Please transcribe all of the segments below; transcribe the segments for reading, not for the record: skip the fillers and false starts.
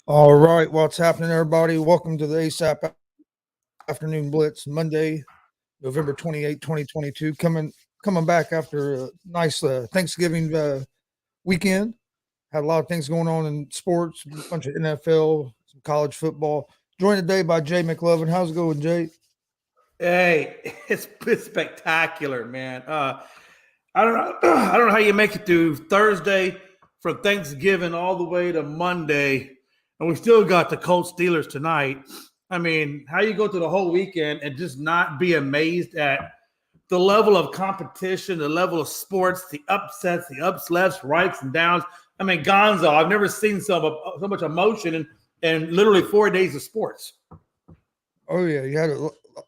All right, what's happening, everybody? Welcome to the ASAP Afternoon Blitz, Monday, November 28th, 2022. Coming back after a nice Thanksgiving weekend. Had a lot of things going on in sports, a bunch of NFL, some college football. Joined today by Jay McLovin. How's it going, Jay? Hey, it's spectacular, man. I don't know. I don't know how you make it through Thursday from Thanksgiving all the way to Monday, and we still got the Colts Steelers tonight. I mean, how you go through the whole weekend and just not be amazed at the level of competition, the level of sports, the upsets, the ups, lefts, rights, and downs. I mean, Gonzo, I've never seen so much emotion in literally 4 days of sports. Oh yeah,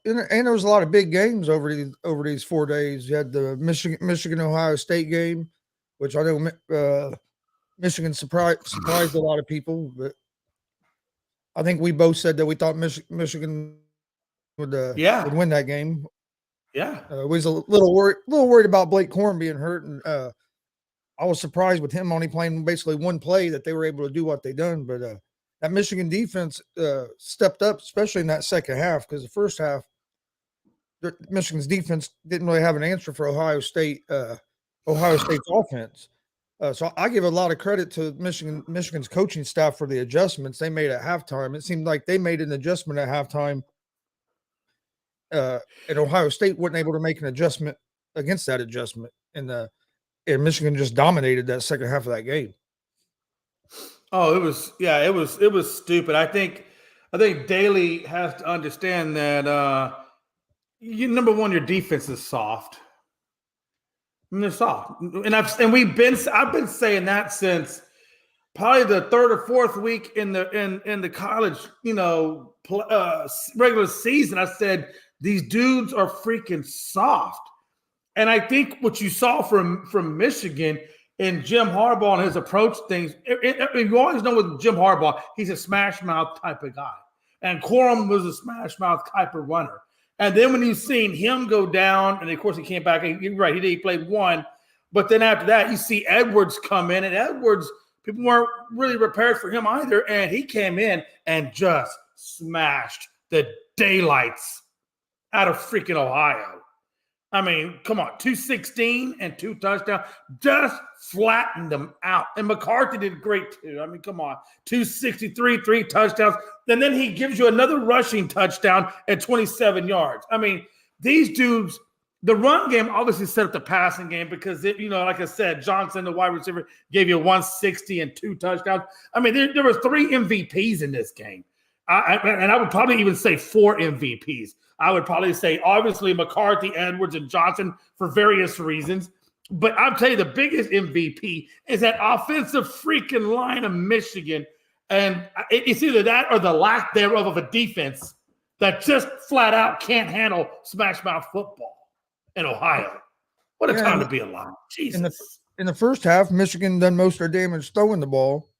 and there was a lot of big games over these 4 days. You had the Michigan Ohio State game, which I know Michigan surprised a lot of people, but I think we both said that we thought Michigan would Yeah, win that game. yeah. We was a little worried about Blake Corn being hurt, and I was surprised with him only playing basically one play that they were able to do what they done. But that Michigan defense stepped up, especially in that second half, because the first half Michigan's defense didn't really have an answer for Ohio State's offense. So I give a lot of credit to Michigan's coaching staff for the adjustments they made at halftime. It seemed like they made an adjustment at halftime, and Ohio State wasn't able to make an adjustment against that adjustment, and Michigan just dominated that second half of that game. Oh, it was stupid. I think Daly has to understand that number one, your defense is soft. I mean, they're soft, and I've been saying that since probably the third or fourth week in the college, regular season. I said these dudes are freaking soft, and I think what you saw from Michigan and Jim Harbaugh and his approach things. You always know with Jim Harbaugh, he's a smash mouth type of guy, and Corum was a smash mouth type of runner. And then when you've seen him go down, and of course he came back, you're right, he played one. But then after that, you see Edwards come in, and Edwards, people weren't really prepared for him either. And he came in and just smashed the daylights out of freaking Ohio. I mean, come on, 216 and 2 touchdowns, just flattened them out. And McCarthy did great too. I mean, come on, 263, 3 touchdowns. And then he gives you another rushing touchdown at 27 yards. I mean, these dudes, the run game obviously set up the passing game because, like I said, Johnson, the wide receiver, gave you 160 and 2 touchdowns. I mean, there were 3 MVPs in this game. And I would probably even say 4 MVPs. I would probably say, obviously, McCarthy, Edwards, and Johnson for various reasons. But I'll tell you, the biggest MVP is that offensive freaking line of Michigan. And it's either that or the lack thereof of a defense that just flat out can't handle smash mouth football in Ohio. What a time to be alive. Jesus. In the first half, Michigan done most of their damage throwing the ball.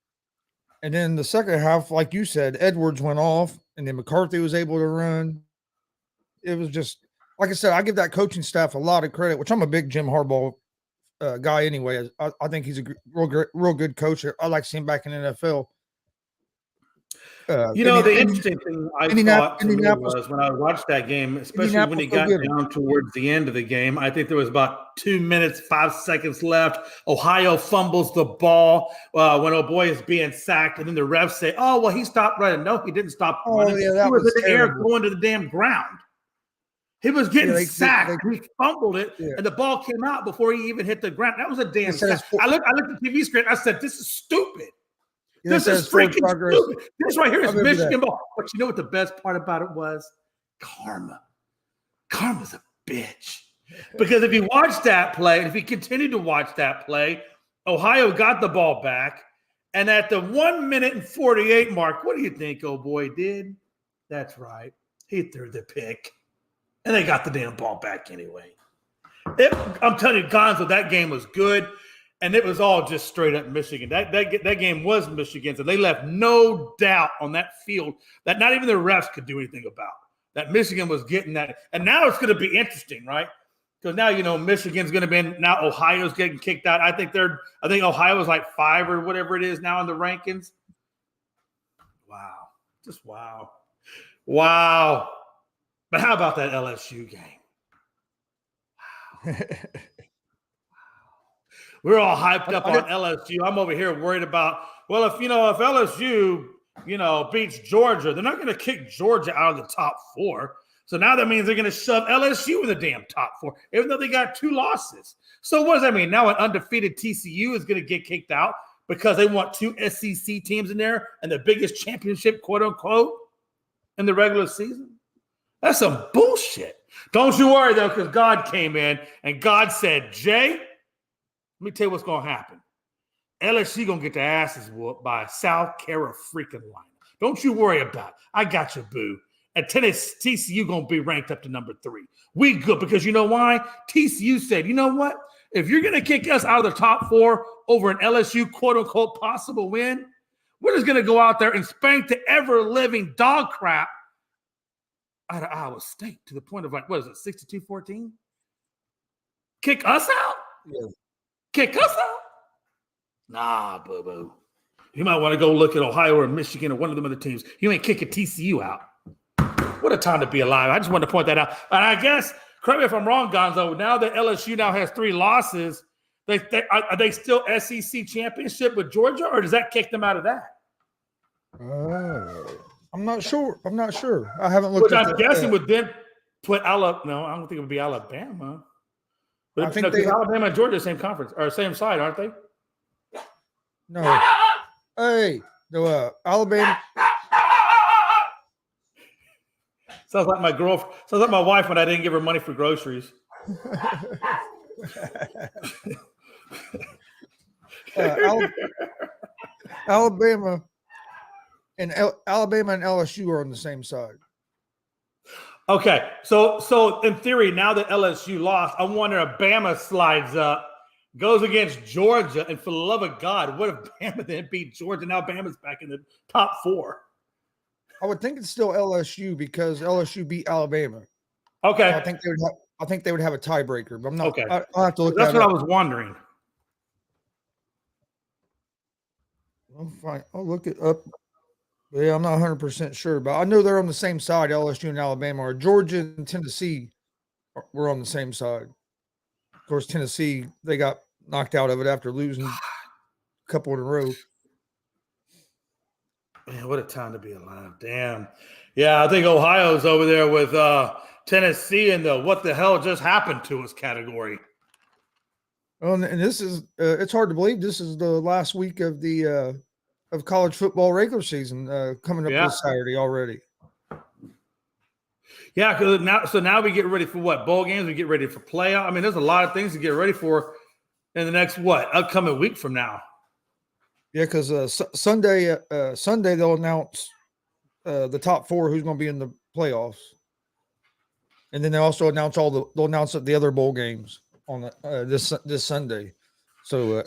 And then the second half, like you said, Edwards went off, and then McCarthy was able to run. It was just, like I said, I give that coaching staff a lot of credit, which I'm a big Jim Harbaugh guy anyway. I think he's a real good coach. I like seeing him back in the NFL. The interesting thing I thought to me was when I watched that game, especially when he got down towards the end of the game, I think there was about 2 minutes, 5 seconds left. Ohio fumbles the ball when a boy is being sacked, and then the refs say, "Oh, well, he stopped running." No, he didn't stop running. Yeah, he was in the air going to the damn ground. He was getting sacked. He fumbled it, and the ball came out before he even hit the ground. That was a damn sack. I looked at the TV screen. I said, "This is stupid. This is freaking stupid. This right here is Michigan ball." But you know what the best part about it was? Karma. Karma's a bitch. Because if you watch that play, and if you continue to watch that play, Ohio got the ball back. And at the 1 minute and 48 mark, what do you think old boy did? That's right. He threw the pick. And they got the damn ball back anyway. I'm telling you, Gonzo, that game was good. And it was all just straight up Michigan. That game was Michigan's, and they left no doubt on that field that not even the refs could do anything about. That Michigan was getting that. And now it's going to be interesting, right? Because now, Michigan's going to be – now Ohio's getting kicked out. I think Ohio is like 5 or whatever it is now in the rankings. Wow. Just wow. Wow. But how about that LSU game? Wow. We're all hyped up on LSU. I'm over here worried about, well, if LSU, beats Georgia, they're not going to kick Georgia out of the top 4. So now that means they're going to shove LSU in the damn top 4, even though they got 2 losses. So what does that mean? Now an undefeated TCU is going to get kicked out because they want 2 SEC teams in there and the biggest championship, quote unquote, in the regular season? That's some bullshit. Don't you worry, though, because God came in and God said, Jay, let me tell you what's going to happen. LSU going to get their asses whooped by South Carolina freaking line. Don't you worry about it. I got you, boo. And Tennessee, TCU going to be ranked up to number 3. We good because you know why? TCU said, you know what? If you're going to kick us out of the top 4 over an LSU quote-unquote possible win, we're just going to go out there and spank the ever-living dog crap out of Iowa State to the point of 62-14? Kick us out? Yeah. Kick us out? Nah, boo-boo. You might want to go look at Ohio or Michigan or one of them other teams. You ain't kicking TCU out. What a time to be alive. I just wanted to point that out. And I guess, correct me if I'm wrong, Gonzo, now that LSU now has 3 losses, are they still SEC championship with Georgia, or does that kick them out of that? I'm not sure. I haven't looked at I'm guessing would then put Alabama. No, I don't think it would be Alabama. But I think Alabama and Georgia are the same conference or same side, aren't they? No. Hey, no, Alabama. Sounds like my girlfriend. Sounds like my wife when I didn't give her money for groceries. Alabama and LSU are on the same side. Okay, so in theory, now that LSU lost, I wonder if Bama slides up, goes against Georgia, and for the love of God, what if Bama then beat Georgia? Now Bama's back in the top 4. I would think it's still LSU because LSU beat Alabama. Okay, So I think they would have a tiebreaker, but I'm not. Okay, I'll have to look. That's what up. I was wondering. I'll look it up. Yeah, I'm not 100% sure, but I know they're on the same side. LSU and Alabama are. Georgia and Tennessee were on the same side. Of course, Tennessee, they got knocked out of it after losing a couple in a row. Man, what a time to be alive. Damn. Yeah, I think Ohio's over there with Tennessee in the what the hell just happened to us category. And this is it's hard to believe this is the last week of the of college football regular season coming up this Saturday already. Yeah, because now we get ready for what? Bowl games, we get ready for playoff. I mean, there's a lot of things to get ready for in the next upcoming week from now. Yeah, because Sunday they'll announce the top 4 who's going to be in the playoffs, and then they also announce they'll announce the other bowl games on this Sunday. So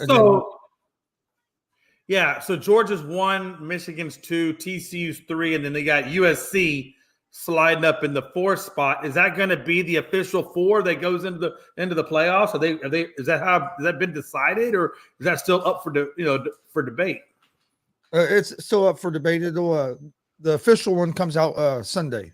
Georgia's 1, Michigan's 2, TCU's 3, and then they got USC sliding up in the 4th spot. Is that going to be the official 4 that goes into the playoffs? Has that been decided, or is that still up for debate? It's still up for debate. The official one comes out Sunday,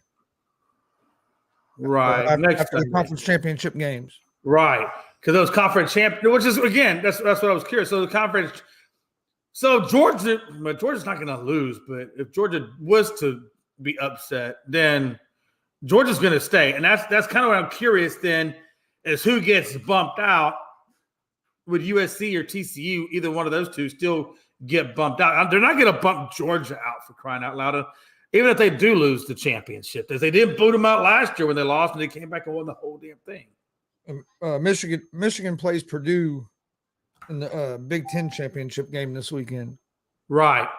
right? After the conference championship games, right? Because those conference champion, which is again, that's what I was curious. So the conference, Georgia's not going to lose, but if Georgia was to be upset, then Georgia's going to stay, and that's kind of what I'm curious. Then is who gets bumped out? Would USC or TCU, either one of those two, still get bumped out? They're not going to bump Georgia out, for crying out loud. Even if they do lose the championship, as they didn't boot them out last year when they lost, and they came back and won the whole damn thing. Michigan plays Purdue in the Big Ten championship game this weekend. Right.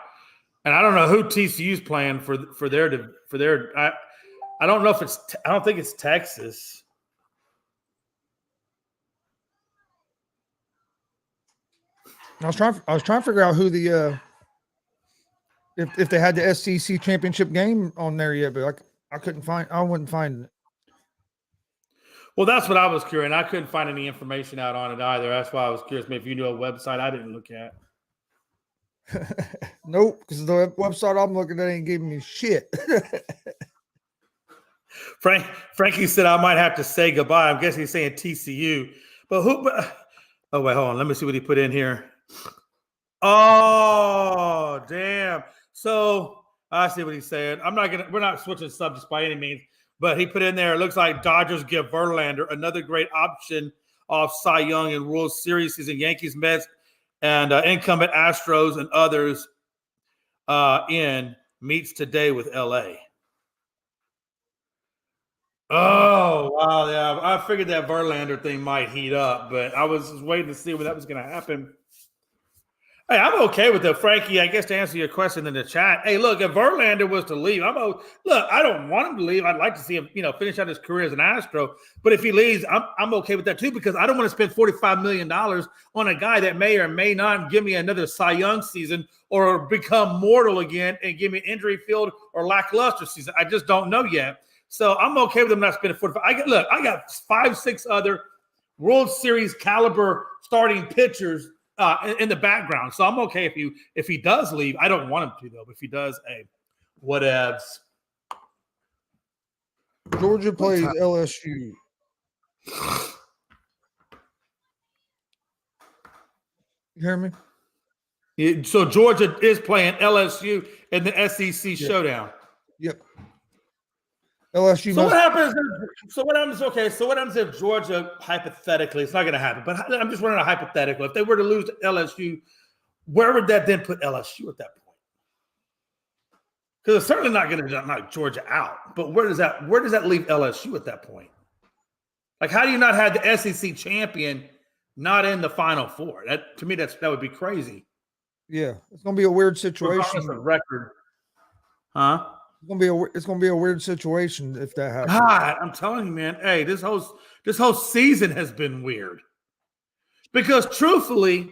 And I don't know who TCU's playing for their. I don't know if it's. I don't think it's Texas. I was trying to figure out who the if they had the SEC championship game on there yet, but I couldn't find. I wouldn't find it. Well, that's what I was curious. I couldn't find any information out on it either. That's why I was curious. Maybe if you knew a website I didn't look at. Nope, because the website I'm looking at ain't giving me shit. Frankie said I might have to say goodbye. I'm guessing he's saying TCU. But who? Oh, wait, hold on. Let me see what he put in here. Oh, damn. So I see what he's saying. We're not switching subjects by any means, but he put in there, it looks like Dodgers give Verlander another great option off Cy Young and World Series season. Yankees, Mets, and incumbent Astros and others in meets today with LA. Oh, wow. Yeah. I figured that Verlander thing might heat up, but I was just waiting to see when that was going to happen. Hey, I'm okay with that, Frankie. I guess to answer your question in the chat. Hey, look, if Verlander was to leave, look. I don't want him to leave. I'd like to see him, finish out his career as an Astro. But if he leaves, I'm okay with that too, because I don't want to spend $45 million on a guy that may or may not give me another Cy Young season or become mortal again and give me injury field or lackluster season. I just don't know yet. So I'm okay with him not spending 45. I got 5-6 other World Series caliber starting pitchers in the background. So I'm okay if he does leave. I don't want him to, though. But if he does, hey, whatevs. Georgia plays LSU. You hear me? Yeah, so Georgia is playing LSU in the SEC showdown. Yep. LSU. So what happens? Okay, so what happens if Georgia, hypothetically, it's not going to happen, but I'm just running a hypothetical. If they were to lose to LSU, where would that then put LSU at that point? Because it's certainly not going to knock Georgia out. But where does that leave LSU at that point? Like, how do you not have the SEC champion not in the Final Four? That, to me, that would be crazy. Yeah, it's going to be a weird situation. Record, huh? It's gonna be a weird situation if that happens. God, I'm telling you, man. Hey, this whole season has been weird. Because truthfully,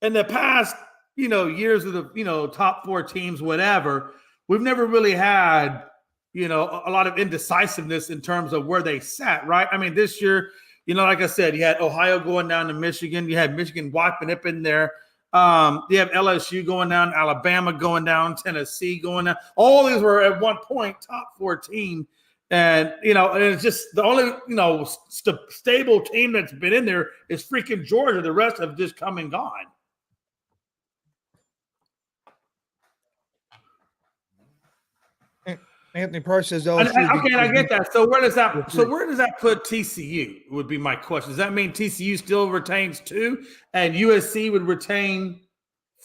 in the past, years of the top 4 teams, whatever, we've never really had, a lot of indecisiveness in terms of where they sat, right? I mean, this year, like I said, you had Ohio going down to Michigan, you had Michigan wiping up in there. You have LSU going down, Alabama going down, Tennessee going down. All these were at one point top 4 team. And, and it's just the only, stable team that's been in there is freaking Georgia. The rest have just come and gone. Anthony Price says LSU. Okay, I get that. So where does that put TCU? Would be my question. Does that mean TCU still retains 2 and USC would retain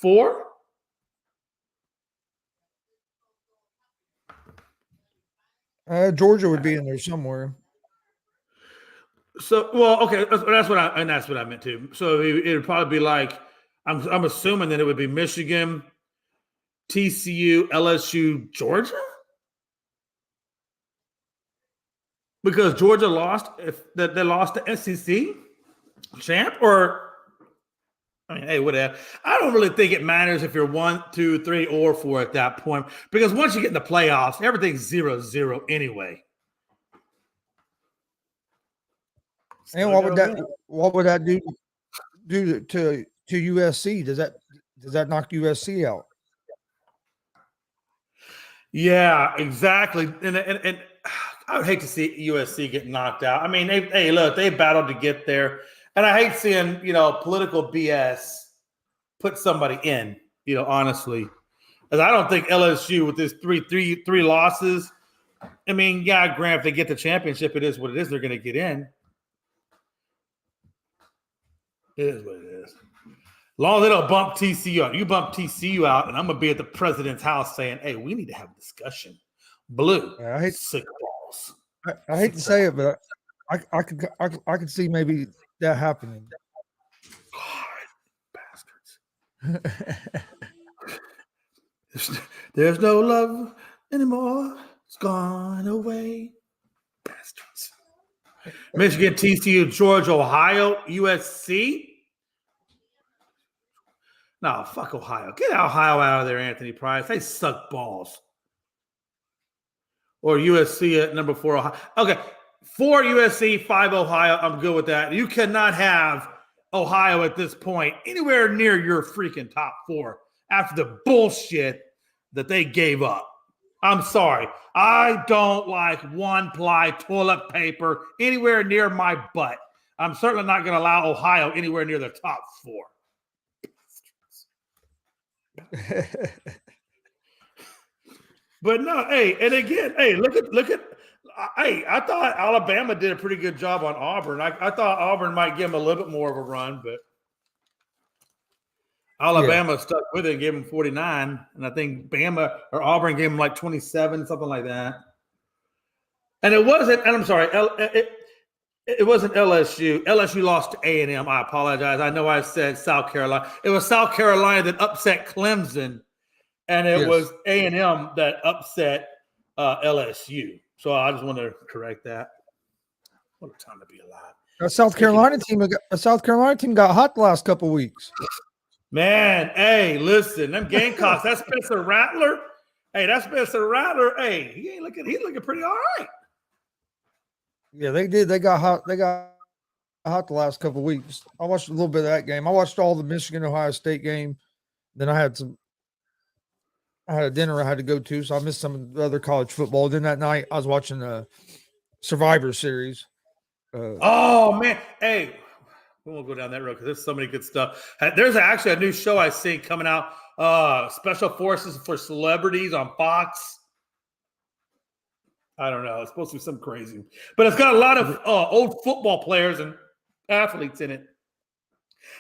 4? Georgia would be in there somewhere. So, well, okay, that's what I meant too. So it would probably be like I'm assuming that it would be Michigan, TCU, LSU, Georgia. Because Georgia lost, they lost the SEC champ, or hey, whatever. I don't really think it matters if you're 1, 2, 3, or 4 at that point, because once you get in the playoffs, everything's 0-0 anyway. And what would that do to USC? Does that knock USC out? Yeah, exactly. And I would hate to see USC get knocked out. I mean, they battled to get there. And I hate seeing, political BS put somebody in, honestly. Because I don't think LSU with this three losses, I mean, yeah, Grant, if they get the championship, it is what it is. They're going to get in. It is what it is. As long as they don't bump TCU out. You bump TCU out, and I'm going to be at the president's house saying, hey, we need to have a discussion. Blue, sick balls. I hate to say it, but I could see maybe that happening. God, bastards. There's no love anymore. It's gone away. Bastards. Michigan, TCU, Georgia, Ohio, USC. No, fuck Ohio. Get Ohio out of there, Anthony Price. They suck balls. Or USC at number 4, Ohio. Okay, 4 USC, 5 Ohio. I'm good with that. You cannot have Ohio at this point anywhere near your freaking top 4 after the bullshit that they gave up. I'm sorry. I don't like one-ply toilet paper anywhere near my butt. I'm certainly not going to allow Ohio anywhere near the top 4. But no, hey, and again, hey, look at, hey, I thought Alabama did a pretty good job on Auburn. I thought Auburn might give them a little bit more of a run, but Alabama stuck with it and gave them 49, and I think Bama or Auburn gave them like 27, something like that. And it wasn't, and I'm sorry, it wasn't LSU. LSU lost to A&M. I apologize. I know I said South Carolina. It was South Carolina that upset Clemson, and it was A&M that upset LSU. So I just want to correct that. What a time to be alive. A South Carolina team got hot the last couple of weeks. Man, hey, listen, them Gamecocks, that Spencer Rattler. Hey, that Spencer Rattler, hey, he's looking pretty all right. Yeah, they did. They got hot. They got hot the last couple of weeks. I watched a little bit of that game. I watched all the Michigan Ohio State game. Then I had a dinner I had to go to, so I missed some of the other college football. Then that night I was watching the Survivor Series. Oh man, hey, we won't go down that road because there's so many good stuff. There's actually a new show I see coming out. Special Forces for Celebrities on Fox. I don't know. It's supposed to be something crazy, but it's got a lot of old football players and athletes in it,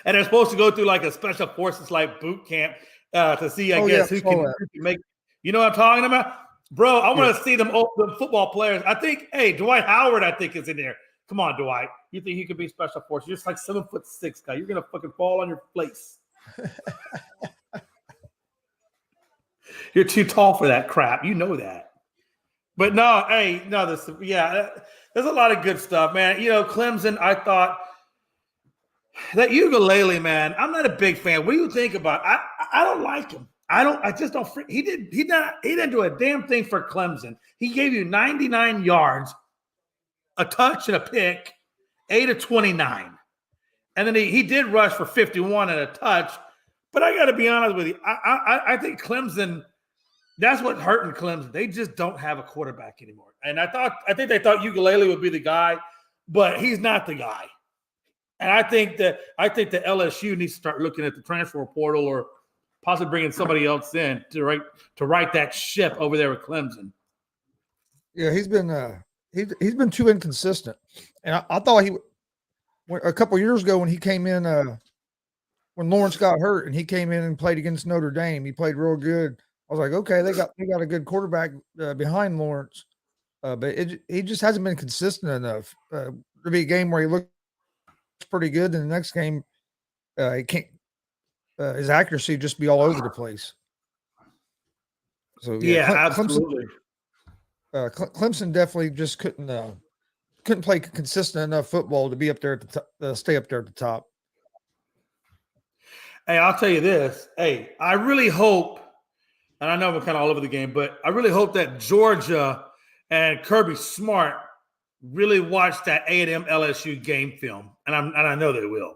and they're supposed to go through like a special forces like boot camp to see, I guess, who can make. You know what I'm talking about, bro? I want to see them football players. I think, hey, Dwight Howard, I think is in there. Come on, Dwight. You think he could be special forces? You're just like 7'6" guy. You're gonna fucking fall on your face. You're too tall for that crap. You know that. But no, hey, no, there's a lot of good stuff, man. You know, Clemson, I thought that ukulele, man, I'm not a big fan. What do you think about it? I don't like him. I just don't. He didn't do a damn thing for Clemson. He gave you 99 yards, a touch and a pick, 8 of 29. And then he did rush for 51 and a touch. But I got to be honest with you. I think Clemson, that's what's hurting Clemson. They just don't have a quarterback anymore. And I think they thought Ukulele would be the guy, but he's not the guy. And I think that LSU needs to start looking at the transfer portal or possibly bringing somebody else in to right that ship over there with Clemson. Yeah, he's been too inconsistent. And I thought a couple of years ago when he came in, when Lawrence got hurt and he came in and played against Notre Dame, he played real good. I was like, okay, they got a good quarterback behind Lawrence, but he just hasn't been consistent enough to be a game where he looks pretty good, and the next game he can't. His accuracy just be all over the place. So absolutely. Clemson definitely just couldn't play consistent enough football to be up there at the stay up there at the top. Hey, I'll tell you this. Hey, I really hope, and I know we're kind of all over the game, but I really hope that Georgia and Kirby Smart really watch that A&M LSU game film, and I know they will,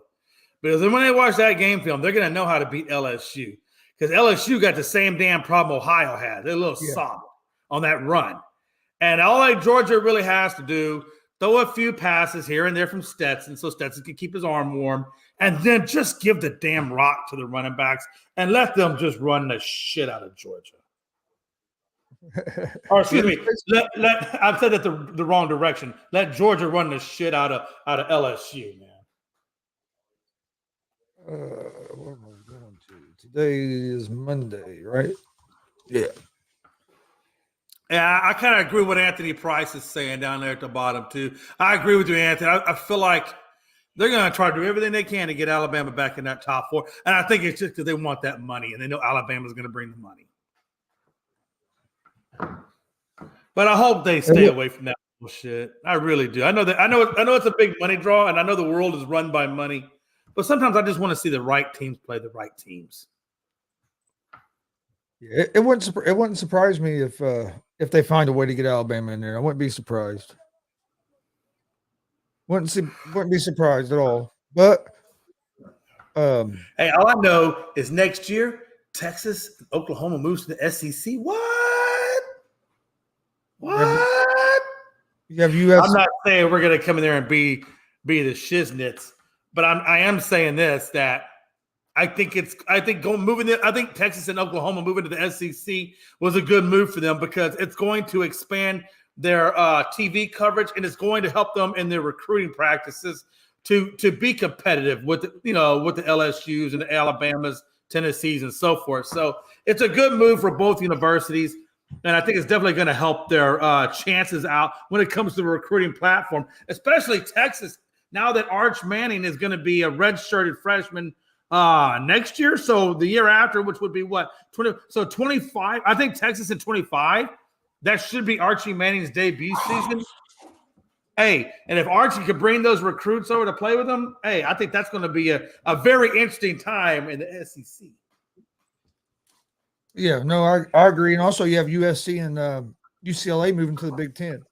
because when they watch that game film, they're going to know how to beat LSU, because LSU got the same damn problem Ohio had. They're a little soft on that run, and all that Georgia really has to do, throw a few passes here and there from Stetson so Stetson can keep his arm warm, and then just give the damn rock to the running backs and let them just run the shit out of Georgia. Or excuse me, I've said that the wrong direction. Let Georgia run the shit out of LSU, man. What am I going to? Today is Monday, right? Yeah. Yeah, I kind of agree with what Anthony Price is saying down there at the bottom, too. I agree with you, Anthony. I feel like they're going to try to do everything they can to get Alabama back in that top 4. And I think it's just because they want that money, and they know Alabama's going to bring the money. But I hope they stay away from that bullshit. I really do. I know it's a big money draw, and I know the world is run by money. But sometimes I just want to see the right teams play the right teams. Yeah, it wouldn't surprise me if they find a way to get Alabama in there. I wouldn't be surprised. Wouldn't be surprised at all. But hey, all I know is next year Texas, Oklahoma moves to the SEC. What? What? You have USC. I'm not saying we're going to come in there and be the shiznits, but I am saying this, that I think Texas and Oklahoma moving to the SEC was a good move for them because it's going to expand their TV coverage and it's going to help them in their recruiting practices to be competitive with the LSUs and the Alabamas, Tennessees, and so forth. So it's a good move for both universities. And I think it's definitely going to help their chances out when it comes to the recruiting platform, especially Texas. Now that Arch Manning is going to be a redshirted freshman next year, so the year after, which would be what, 25. I think Texas in 25. That should be Archie Manning's debut season. Hey, and if Archie could bring those recruits over to play with him, hey, I think that's going to be a very interesting time in the SEC. Yeah, no, I agree. And also you have USC and UCLA moving to the Big Ten.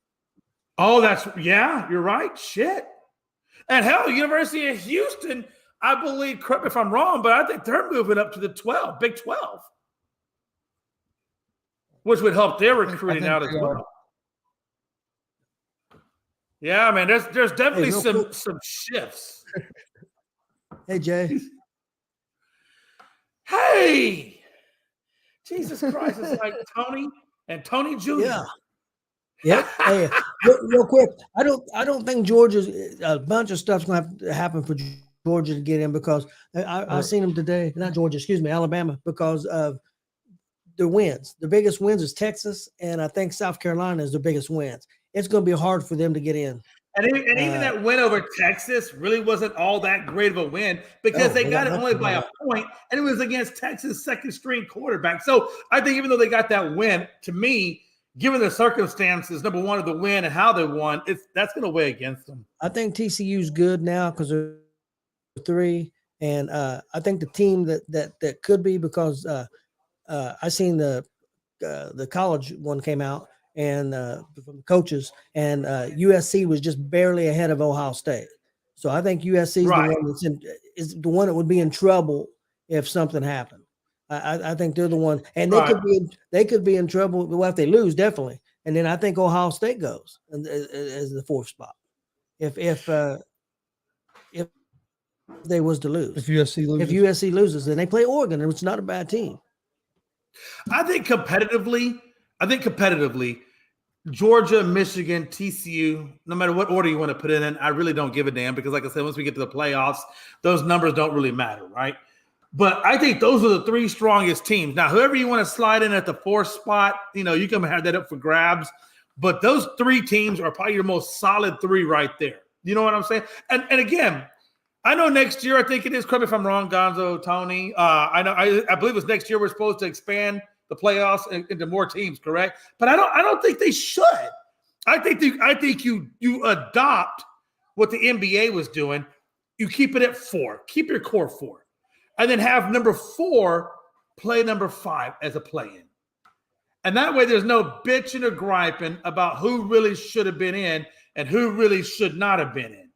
Oh, you're right. Shit. And hell, University of Houston, I believe, correct me if I'm wrong, but I think they're moving up to the Big 12, which would help their recruiting out as well. Yeah, man, there's definitely some shifts. Hey, Jay. Hey, Jesus Christ, it's like Tony and Tony Jr. Yeah. Yep. Hey, real quick, I don't think Georgia's a bunch of stuff's going to have to happen for Georgia to get in because I seen them today. Not Georgia, excuse me, Alabama, because of their wins. The biggest wins is Texas, and I think South Carolina is the biggest wins. It's going to be hard for them to get in. And even that win over Texas really wasn't all that great of a win because they got it only by a point, and it was against Texas' second-string quarterback. So I think even though they got that win, to me, given the circumstances, number one of the win and how they won, that's going to weigh against them. I think TCU's good now because they're 3, and I think the team that could be because I seen the college one came out and from the coaches, and USC was just barely ahead of Ohio State. So I think USC is the one that would be in trouble if something happened. I think they're the one, and they could be in trouble. Well, if they lose, definitely. And then I think Ohio State goes as the 4th spot if they was to lose. If USC loses, then they play Oregon, and it's not a bad team. I think competitively, Georgia, Michigan, TCU, no matter what order you want to put it in, I really don't give a damn because, like I said, once we get to the playoffs, those numbers don't really matter, right? But I think those are the 3 strongest teams. Now, whoever you want to slide in at the 4th spot, you can have that up for grabs. But those 3 teams are probably your most solid 3 right there. You know what I'm saying? And again, I know next year, I think it is, correct me if I'm wrong, Gonzo, Tony. I believe it's next year we're supposed to expand the playoffs into more teams, correct? But I don't think they should. I think you adopt what the NBA was doing. You keep it at 4. Keep your core 4. And then have number 4 play number 5 as a play-in. And that way there's no bitching or griping about who really should have been in and who really should not have been in.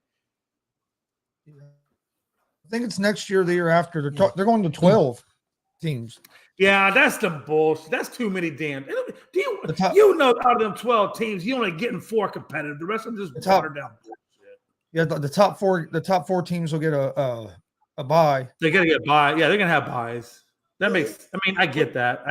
I think it's next year, the year after. They're going to 12 teams. Yeah, that's the bullshit. That's too many damn. Out of them 12 teams, you only getting 4 competitive. The rest of them just watered down bullshit. Yeah, the top 4 teams will get a bye. They're gonna get bye. Yeah, they're gonna have byes. I get that.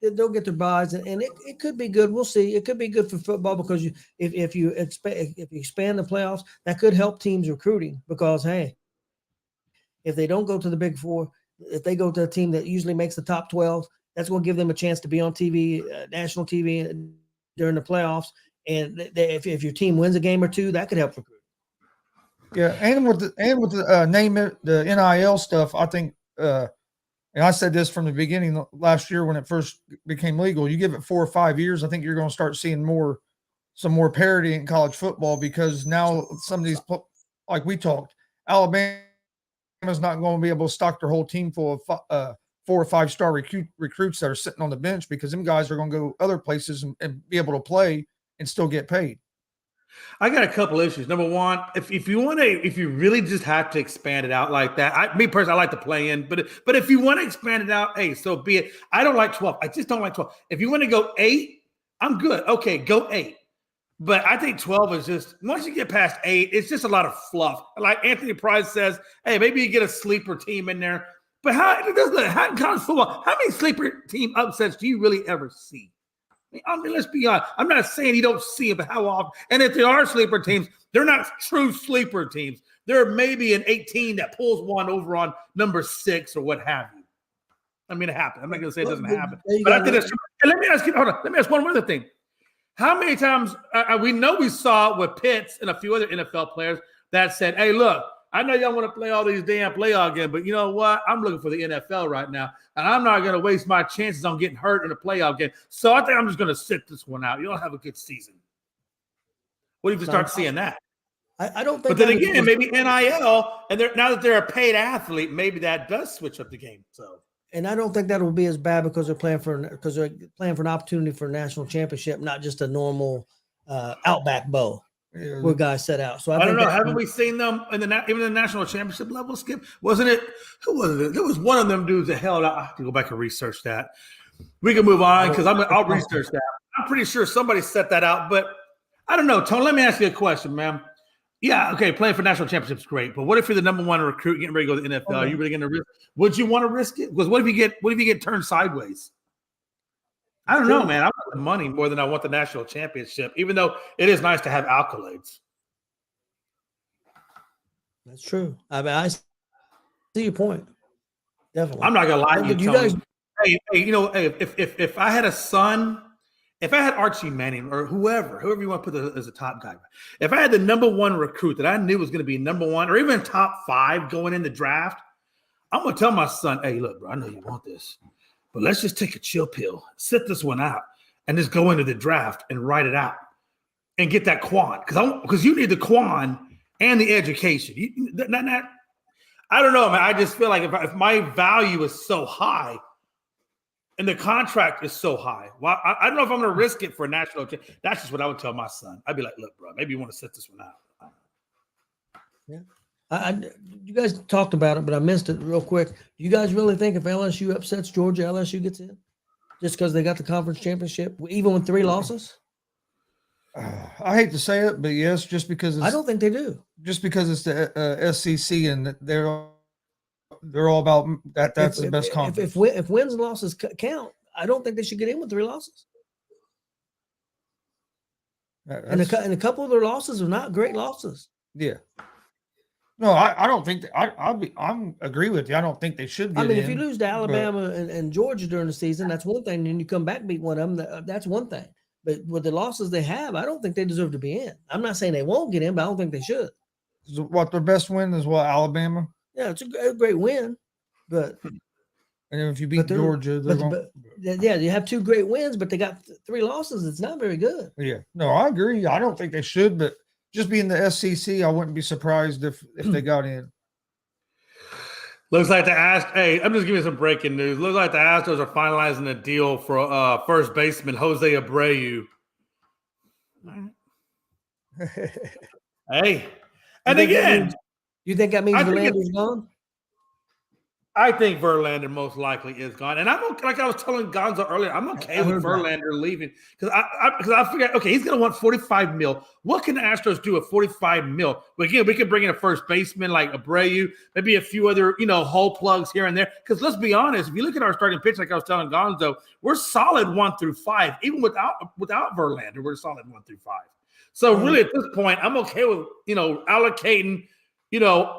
They'll get their byes, and it could be good. We'll see. It could be good for football because if you expand the playoffs, that could help teams recruiting because hey, if they don't go to the Big 4, if they go to a team that usually makes the top 12, that's going to give them a chance to be on TV, national TV during the playoffs. And if your team wins a game or 2, that could help recruit. Yeah, and with the the NIL stuff, I think, and I said this from the beginning last year when it first became legal. You give it 4 or 5 years, I think you're going to start seeing some more parity in college football because now some of these, like we talked, Alabama's not going to be able to stock their whole team full of 4 or 5-star recruits that are sitting on the bench because them guys are going to go other places and be able to play and still get paid. I got a couple issues. Number one, if you really just have to expand it out like that, me personally, I like to play in, but if you want to expand it out, hey, so be it. I don't like 12. I just don't like 12. If you want to go 8, I'm good. Okay, go 8. But I think 12 is just, once you get past 8, it's just a lot of fluff. Like Anthony Price says, hey, maybe you get a sleeper team in there. But how in college football, how many sleeper team upsets do you really ever see? I mean, let's be honest. I'm not saying you don't see it, but how often? And if there are sleeper teams, they're not true sleeper teams. There may be an 18 that pulls one over on number 6 or what have you. I mean, it happens. I'm not going to say it doesn't happen. But I think that's true. And let me ask you, hold on. Let me ask one other thing. How many times we know we saw with Pitts and a few other NFL players that said, hey, look, I know y'all want to play all these damn playoff games, but you know what? I'm looking for the NFL right now, and I'm not going to waste my chances on getting hurt in a playoff game. So I think I'm just going to sit this one out. You'll have a good season. What if you start seeing that? I don't think. But then again, maybe NIL, and now that they're a paid athlete, maybe that does switch up the game. So. And I don't think that will be as bad because they're playing for an opportunity for a national championship, not just a normal Outback Bowl where guys set out. So I don't know. Haven't we seen them in even the national championship level? Skip, wasn't it? Who was it? There was one of them dudes that held out. I have to go back and research that. We can move on because I'll research that. I'm pretty sure somebody set that out, but I don't know. Tony, let me ask you a question, man. Yeah, okay, playing for national championships is great, but what if you're the number 1 recruit getting ready to go to the NFL? Are you really going to risk? Would you want to risk it? Because what if you get turned sideways? I don't know, man. I want the money more than I want the national championship, even though it is nice to have accolades. That's true. I mean, I see your point. Definitely. I'm not gonna lie to you, Tony. Hey, if I had a son. If I had Archie Manning or whoever you want to put as a top guy, if I had the number 1 recruit that I knew was going to be number 1 or even top 5 going in the draft, I'm going to tell my son, hey, look, bro, I know you want this, but let's just take a chill pill, sit this one out, and just go into the draft and write it out and get that quan because you need the quan and the education. I don't know, man. I just feel like if my value is so high, and the contract is so high. Well, I don't know if I'm going to risk it for a national team. That's just what I would tell my son. I'd be like, look, bro, maybe you want to set this one out. Yeah. You guys talked about it, but I missed it real quick. Do you guys really think if LSU upsets Georgia, LSU gets in? Just because they got the conference championship, even with 3 losses? I hate to say it, but yes, just because I don't think they do. Just because it's the SEC and they're all about that. That's the best conference. If wins and losses count, I don't think they should get in with 3 losses. And a couple of their losses are not great losses. Yeah. No, I don't think I'm agree with you. I don't think they should get in. If you lose to Alabama and Georgia during the season, that's one thing. And you come back and beat one of them, that's one thing. But with the losses they have, I don't think they deserve to be in. I'm not saying they won't get in, but I don't think they should. What their best win is Alabama? Yeah, it's a great win, but and if you beat Georgia, you have 2 great wins, but they got 3 losses. It's not very good. Yeah, no, I agree. I don't think they should, but just being the SEC, I wouldn't be surprised if they got in. Looks like the Astros. Hey, I'm just giving you some breaking news. Looks like the Astros are finalizing a deal for first baseman Jose Abreu. Hey, and again. You think that means Verlander's gone? I think Verlander most likely is gone, and I'm okay, like I was telling Gonzo earlier. I'm okay with Verlander leaving because I figured, okay, he's going to want $45 million. What can the Astros do at $45 million? But again, we can bring in a first baseman like Abreu, maybe a few other hole plugs here and there. Because let's be honest, if you look at our starting pitch, like I was telling Gonzo, we're solid 1 through 5, even without Verlander, we're solid 1 through 5. So really, at this point, I'm okay with allocating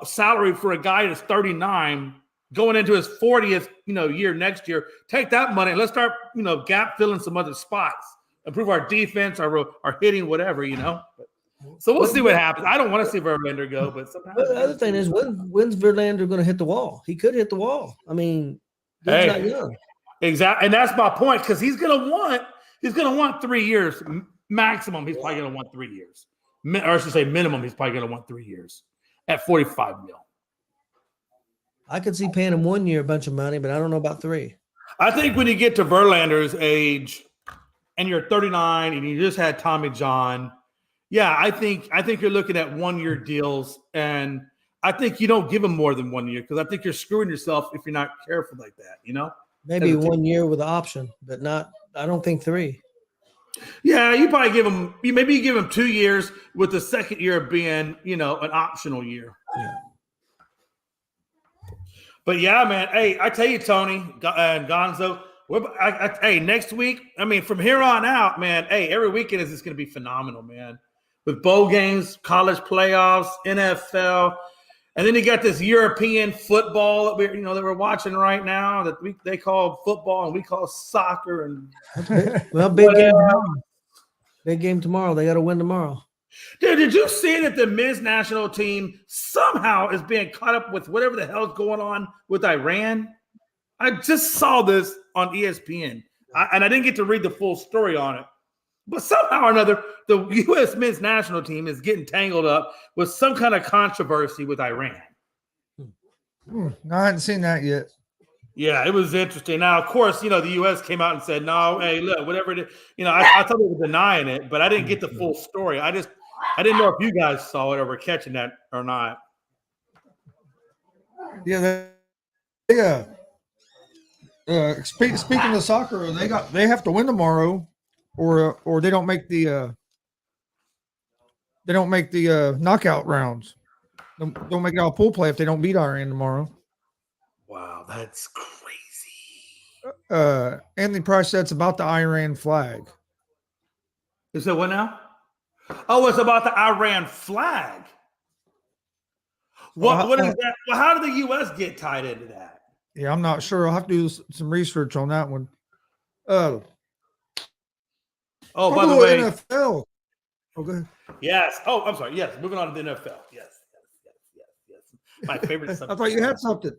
salary for a guy that's 39. Going into his 40th, year next year, take that money and let's start, gap filling some other spots, improve our defense, our hitting, whatever, So we'll see what happens. I don't want to see Verlander go, but sometimes the other thing is when's Verlander going to hit the wall? He could hit the wall. I mean, he's not young. Exactly, and that's my point because he's going to want 3 years maximum. He's probably going to want 3 years, or I should say minimum. He's probably going to want 3 years at $45 million. I could see paying him 1 year a bunch of money, but I don't know about 3. I think when you get to Verlander's age and you're 39 and you just had Tommy John Yeah, I think you're looking at 1-year deals, and I think you don't give them more than 1 year because I think you're screwing yourself if you're not careful like that. Maybe 1 year with an option, but not. I don't think 3. Yeah, you probably give them. Maybe you give them 2 years with the second year being, an optional year. Yeah. But yeah, man. Hey, I tell you, Tony and Gonzo. Hey, next week. I mean, from here on out, man. Hey, every weekend is just going to be phenomenal, man. With bowl games, college playoffs, NFL, and then you got this European football that we're watching right now that they call football and we call soccer. And well, big game tomorrow. Big game tomorrow. They got to win tomorrow. Dude, did you see that the men's national team somehow is being caught up with whatever the hell's going on with Iran? I just saw this on ESPN, and I didn't get to read the full story on it. But somehow or another, the U.S. men's national team is getting tangled up with some kind of controversy with Iran. No, I hadn't seen that yet. Yeah, it was interesting. Now, of course, the U.S. came out and said, no, hey, look, whatever it is. I thought they were denying it, but I didn't get the full story. I didn't know if you guys saw it or were catching that or not. Yeah, speaking of soccer, they have to win tomorrow, or they don't make the knockout rounds. Don't make it all pool play if they don't beat Iran tomorrow. Wow, that's crazy. Anthony Price said it's about the Iran flag. Is it what now? Oh, it's about the Iran flag. What is that? Well, how did the U.S. get tied into that? Yeah, I'm not sure. I'll have to do some research on that one. By the way, NFL. Oh, go ahead. Yes. Oh, I'm sorry. Yes. Moving on to the NFL. Yes. My favorite subject. I thought you had something.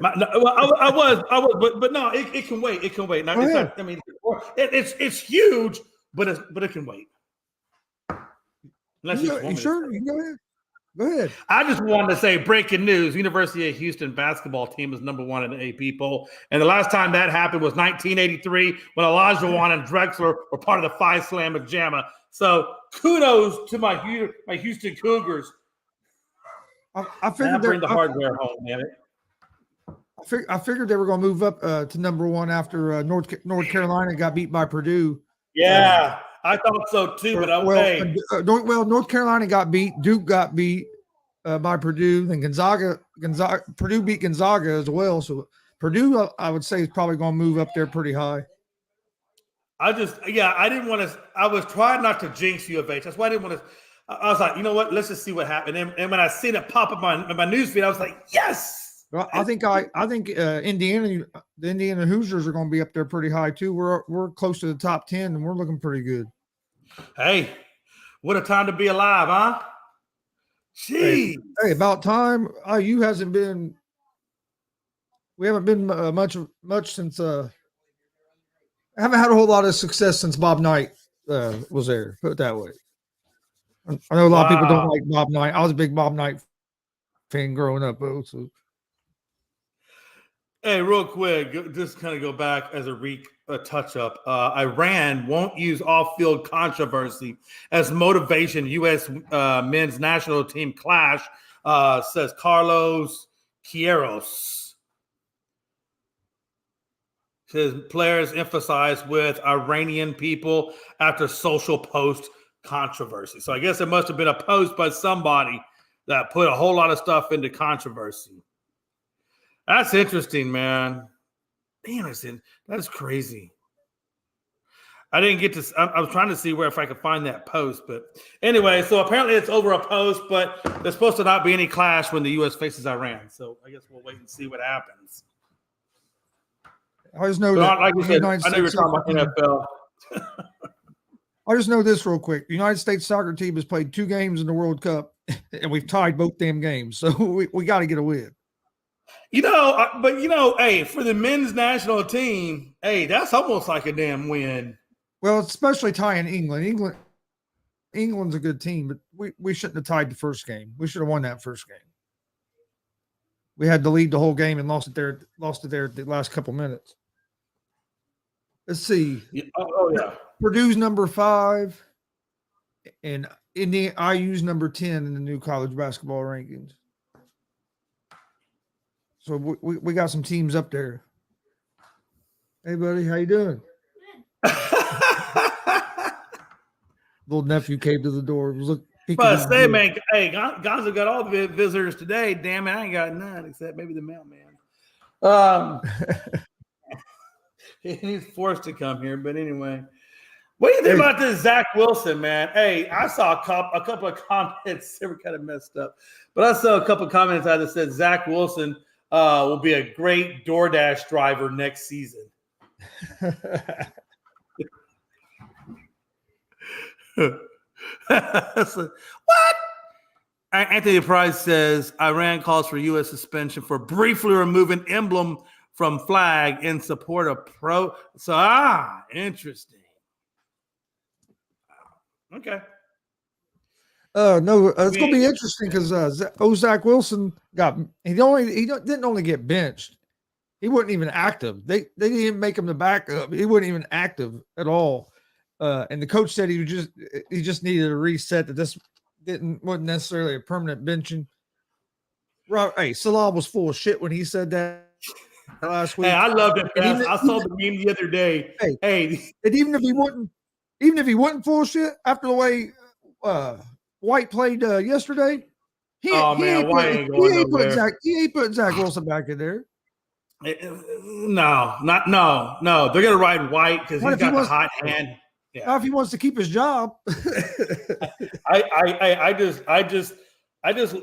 I was, but no, it can wait. It can wait. Now, it's huge, but it can wait. You sure? You can go ahead. Go ahead. I just wanted to say, breaking news: University of Houston basketball team is #1 in the AP poll, and the last time that happened was 1983 when Elijah Wan and Drexler were part of the Phi Slamma Jamma. So kudos to my Houston Cougars. I figured bring the hardware home, man. I figured they were going to move up to #1 after North Carolina got beat by Purdue. Yeah, I thought so too. But okay. North Carolina got beat. Duke got beat by Purdue. Then Purdue beat Gonzaga as well. So Purdue, I would say, is probably going to move up there pretty high. I didn't want to. I was trying not to jinx U of H. That's why I didn't want to. I was like, you know what? Let's just see what happened. And when I seen it pop up on my newsfeed, I was like, yes. Well, I think Indiana, the Indiana Hoosiers are going to be up there pretty high too. We're close to the top 10, and we're looking pretty good. Hey, what a time to be alive, huh? Jeez. Hey, about time. IU hasn't been. We haven't been much since. I haven't had a whole lot of success since Bob Knight was there. Put it that way. I know a lot of people don't like Bob Knight. I was a big Bob Knight fan growing up, so. Hey, real quick, just kind of go back as a touch-up. Iran won't use off-field controversy as motivation. U.S. men's national team clash, says Carlos Queiroz. Says players emphasize with Iranian people after social post controversy. So I guess it must have been a post by somebody that put a whole lot of stuff into controversy. That's interesting, man. Damn, that's crazy. I didn't get to. I was trying to see if I could find that post, but anyway. So apparently it's over a post, but there's supposed to not be any clash when the U.S. faces Iran. So I guess we'll wait and see what happens. I just know that. Like you said, I know you were talking about NFL. I just know this real quick. The United States soccer team has played 2 games in the World Cup, and we've tied both damn games. So we got to get a win. Hey, for the men's national team, hey, that's almost like a damn win. Well, especially tying England. England's a good team, but we shouldn't have tied the first game. We should have won that first game. We had to lead the whole game and lost it there at the last couple minutes. Let's see. Yeah. Oh, yeah. Purdue's #5. and IU's number 10 in the new college basketball rankings. So we got some teams up there. Hey, buddy, how you doing? Little nephew came to the door. Look, but say, man, hey, Gonzo got all the visitors today. Damn it, I ain't got none except maybe the mailman. He's forced to come here, but anyway. What do you think about this Zach Wilson, man? Hey, I saw a couple of comments. They were kind of messed up, but I saw a couple of comments that said Zach Wilson will be a great DoorDash driver next season. What? Anthony Price says Iran calls for U.S. suspension for briefly removing emblem from flag in support of pro. So, interesting. Okay. No, it's gonna be interesting because Zach Wilson didn't only get benched. He wasn't even active. They didn't even make him the backup. He wasn't even active at all. And the coach said he just needed a reset. That this wasn't necessarily a permanent benching. Hey, Salah was full of shit when he said that last week. Hey, I loved it. I saw the meme the other day. Hey, and even if he wasn't full of shit after the way White played yesterday, he ain't putting Zach Wilson back in there. No. They're gonna ride White because he's got the hot hand. Yeah. If he wants to keep his job. I just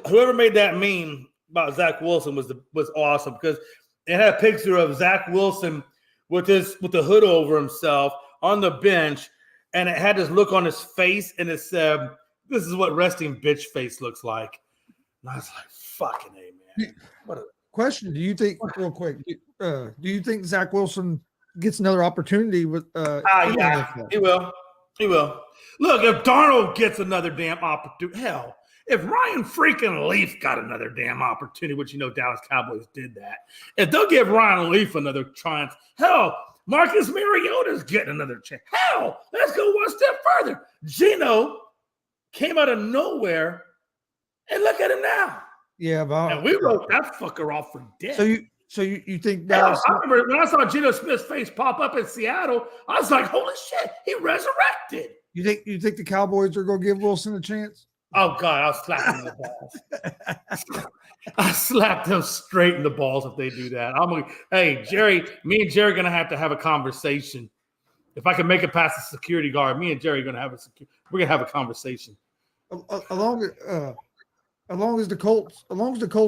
whoever made that meme about Zach Wilson was awesome because it had a picture of Zach Wilson with the hood over himself on the bench, and it had this look on his face, and it said, "This is what resting bitch face looks like." And I was like, "Fucking A, man." What a question. Do you think, real quick, do you think Zach Wilson gets another opportunity with yeah, he will. Look, if Darnold gets another damn opportunity, hell, if Ryan freaking Leaf got another damn opportunity, which Dallas Cowboys did that, if they'll give Ryan Leaf another chance, hell, Marcus Mariota's getting another chance. Hell, let's go one step further. Geno came out of nowhere, and look at him now. Yeah, but and we wrote that fucker off for dead. So you think Dallas? I remember when I saw Geno Smith's face pop up in Seattle, I was like, "Holy shit, he resurrected!" You think the Cowboys are going to give Wilson a chance? Oh God, I'll slap him in the balls. I slapped them straight in the balls if they do that. Hey, Jerry, me and Jerry are going to have a conversation. If I can make it past the security guard, me and Jerry are going to we're going to have a conversation. As long as the Colts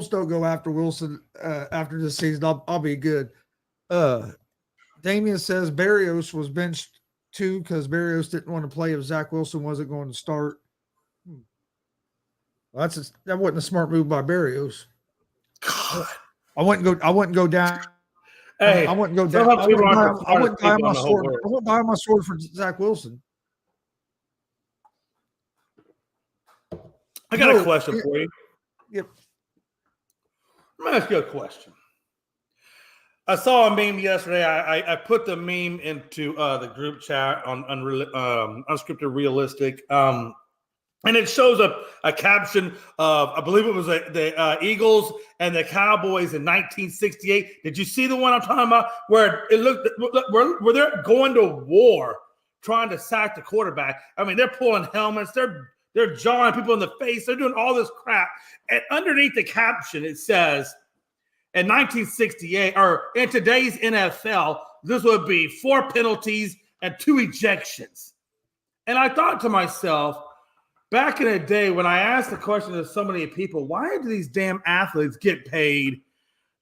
don't go after Wilson after this season, I'll be good. Damian says Berrios was benched too because Berrios didn't want to play if Zach Wilson wasn't going to start. Well, that wasn't a smart move by Berrios. God. I wouldn't go down. Hey, I wouldn't go down. I wouldn't buy my sword. I wouldn't buy my sword for Zach Wilson. I got a question for you. Yep. Let me ask you a question. I saw a meme yesterday. I put the meme into the group chat on Unscripted Realistic. And it shows a caption of, I believe it was the Eagles and the Cowboys in 1968. Did you see the one I'm talking about? Where it looked, where they're going to war trying to sack the quarterback. I mean, they're pulling helmets. They're jawing people in the face. They're doing all this crap. And underneath the caption, it says, in 1968, or in today's NFL, this would be 4 penalties and 2 ejections. And I thought to myself, back in the day when I asked the question to so many people, why do these damn athletes get paid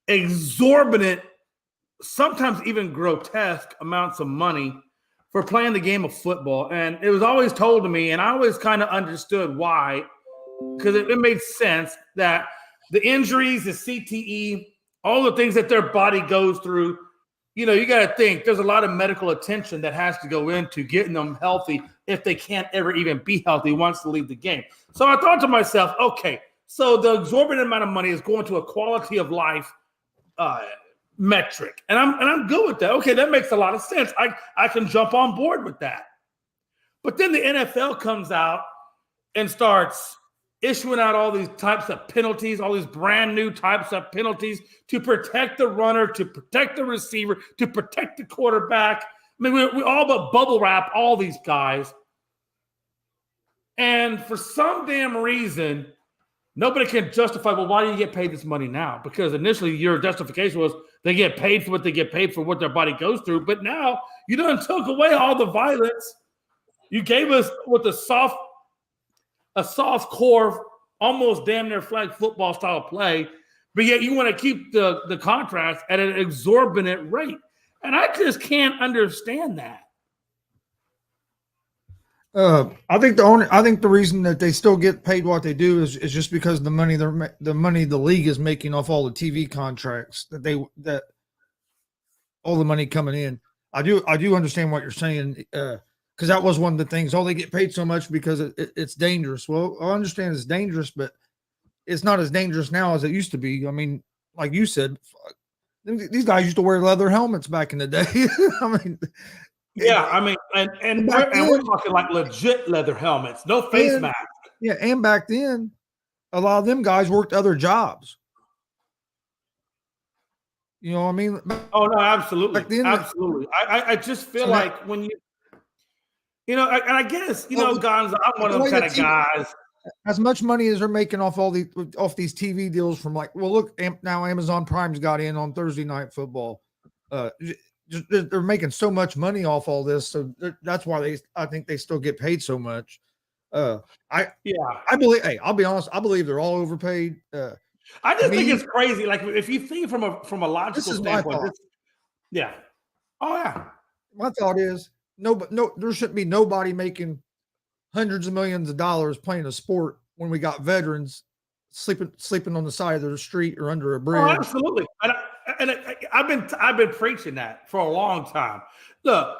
exorbitant, sometimes even grotesque amounts of money for playing the game of football? And it was always told to me, and I always kind of understood why, because it made sense that the injuries, the CTE, all the things that their body goes through, you got to think there's a lot of medical attention that has to go into getting them healthy if they can't ever even be healthy once they leave the game. So I thought to myself, okay, so the exorbitant amount of money is going to a quality of life metric. And I'm good with that. Okay, that makes a lot of sense. I can jump on board with that. But then the NFL comes out and starts issuing out all these types of penalties, all these brand new types of penalties to protect the runner, to protect the receiver, to protect the quarterback. I mean, we all but bubble wrap all these guys. And for some damn reason, nobody can justify, well, why do you get paid this money now? Because initially your justification was they get paid for what they get paid for, what their body goes through. But now you done took away all the violence. You gave us with a soft core, almost damn near flag football style play, but yet you want to keep the contracts at an exorbitant rate. And I just can't understand that. I think the reason that they still get paid what they do is just because the money the league is making off all the TV contracts that all the money coming in. I do understand what you're saying, because that was one of the things. Oh, they get paid so much because it's dangerous. Well, I understand it's dangerous, but it's not as dangerous now as it used to be. I mean, like you said, these guys used to wear leather helmets back in the day. I mean. Yeah, I mean, and we're talking like legit leather helmets, no face mask. Yeah, and back then, a lot of them guys worked other jobs. You know what I mean? Oh no, absolutely, then, absolutely. I just feel like when and I guess Gonzo, I'm one of those kind of guys. As much money as they're making off these TV deals from look, now Amazon Prime's got in on Thursday Night Football. They're making so much money off all this, so that's why I think they still get paid so much. I believe. Hey, I'll be honest. I believe they're all overpaid. I just think it's crazy. Like if you think from a logical standpoint, yeah. Oh yeah. My thought is there shouldn't be nobody making hundreds of millions of dollars playing a sport when we got veterans sleeping on the side of the street or under a bridge. Oh, absolutely. And I've been preaching that for a long time. Look,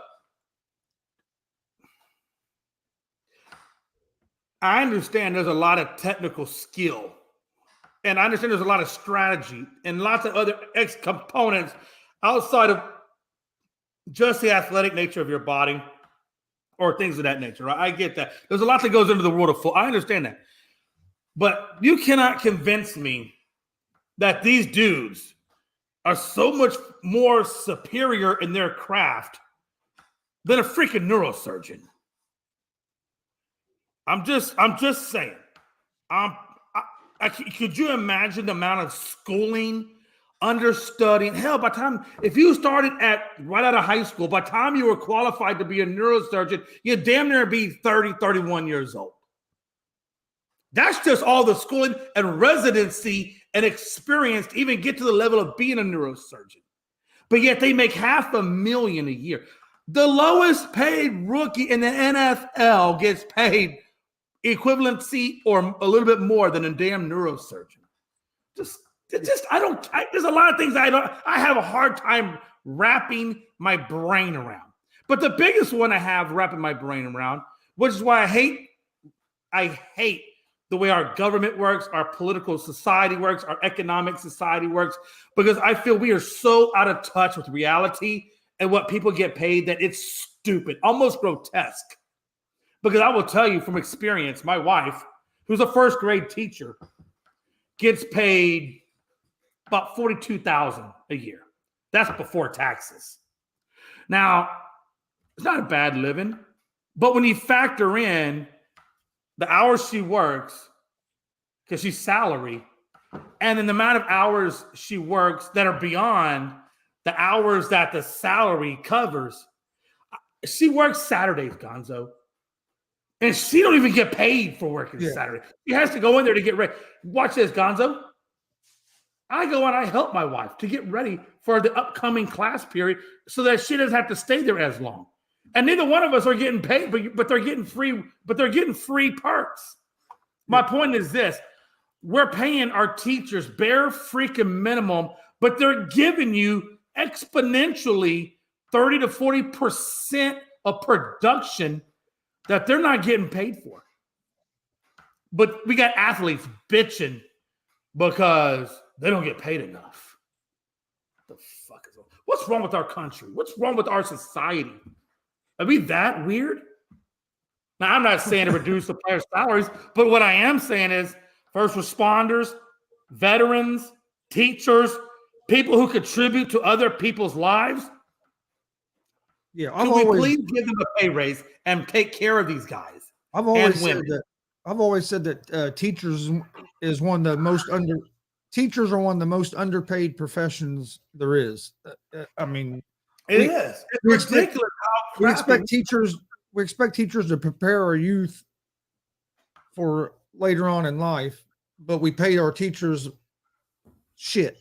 I understand there's a lot of technical skill, and I understand there's a lot of strategy and lots of other components outside of just the athletic nature of your body or things of that nature. Right? I get that. There's a lot that goes into the world of football. I understand that. But you cannot convince me that these dudes are so much more superior in their craft than a freaking neurosurgeon. I'm just saying. Could you imagine the amount of schooling, understudying? Hell, if you started right out of high school, by the time you were qualified to be a neurosurgeon, you'd damn near be 30, 31 years old. That's just all the schooling and residency and experience to even get to the level of being a neurosurgeon. But yet they make $500,000 a year. The lowest paid rookie in the NFL gets paid equivalency or a little bit more than a damn neurosurgeon. There's a lot of things I have a hard time wrapping my brain around. But the biggest one I have wrapping my brain around, which is why I hate the way our government works, our political society works, our economic society works, because I feel we are so out of touch with reality and what people get paid that it's stupid, almost grotesque. Because I will tell you from experience, my wife, who's a first grade teacher, gets paid about $42,000 a year. That's before taxes. Now, it's not a bad living, but when you factor in the hours she works, because she's salary, and then the amount of hours she works that are beyond the hours that the salary covers, she works Saturdays, Gonzo. And she don't even get paid for working Saturday. She has to go in there to get ready. Watch this, Gonzo. I go and I help my wife to get ready for the upcoming class period so that she doesn't have to stay there as long. And neither one of us are getting paid, but they're getting free, perks. My point is this: we're paying our teachers bare freaking minimum, but they're giving you exponentially 30 to 40% of production that they're not getting paid for. But we got athletes bitching because they don't get paid enough. What's wrong with our country? What's wrong with our society? Are we that weird? Now, I'm not saying to reduce the players' salaries, but what I am saying is first responders, veterans, teachers, people who contribute to other people's lives. Yeah, Can we please give them a pay raise and take care of these guys? I've always said that teachers is one of the most teachers are one of the most underpaid professions there is. I mean, it is. It's ridiculous how we expect teachers to prepare our youth for later on in life, but we pay our teachers shit.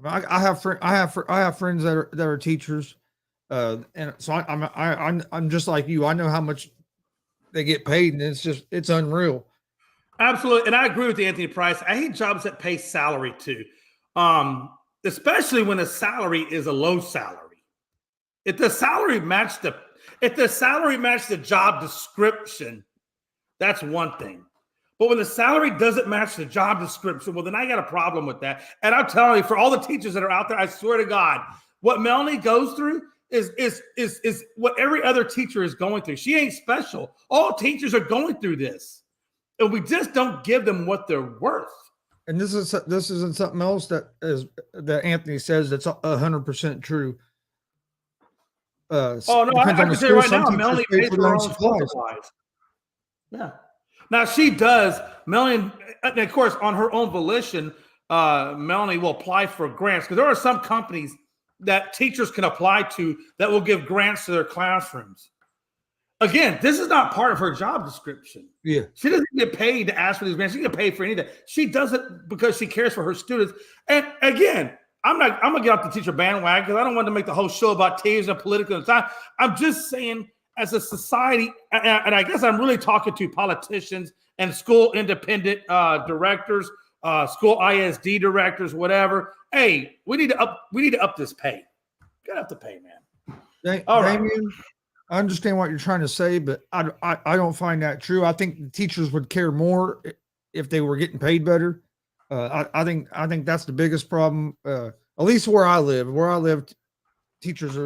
I have friends that are teachers, and so I'm just like you. I know how much they get paid, and it's unreal. Absolutely, and I agree with Anthony Price. I hate jobs that pay salary too, especially when the salary is a low salary. If the salary matched the job description, that's one thing. But when the salary doesn't match the job description, well, then I got a problem with that. And I'm telling you, for all the teachers that are out there, I swear to God, what Melanie goes through is what every other teacher is going through. She ain't special. All teachers are going through this, and we just don't give them what they're worth. And this isn't something else that Anthony says that's 100% true. No, I can tell you right now, Melanie pays for her own supplies. Yeah. Now she does, Melanie, and of course, on her own volition, Melanie will apply for grants because there are some companies that teachers can apply to that will give grants to their classrooms. Again, this is not part of her job description. Yeah. She doesn't get paid to ask for these grants. She get paid for anything. She does it because she cares for her students. And again, I'm gonna get off the teacher bandwagon because I don't want to make the whole show about teams and political and time. I'm just saying, as a society, and I guess I'm really talking to politicians and school independent directors, school ISD directors, whatever. Hey, we need to up this pay. Get up the pay, man. All right. Damien, I understand what you're trying to say, but I don't find that true. I think the teachers would care more if they were getting paid better. I think that's the biggest problem. At least where I live. Where I live, teachers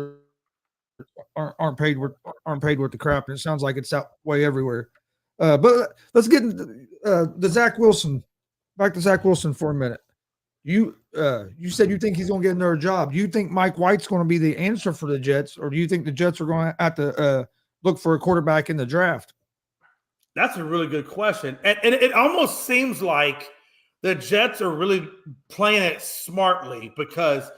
aren't paid worth the crap, and it sounds like it's that way everywhere. But let's get into the Zach Wilson. Back to Zach Wilson for a minute. You said you think he's going to get another job. Do you think Mike White's going to be the answer for the Jets, or do you think the Jets are going to have to look for a quarterback in the draft? That's a really good question, and it almost seems like the Jets are really playing it smartly because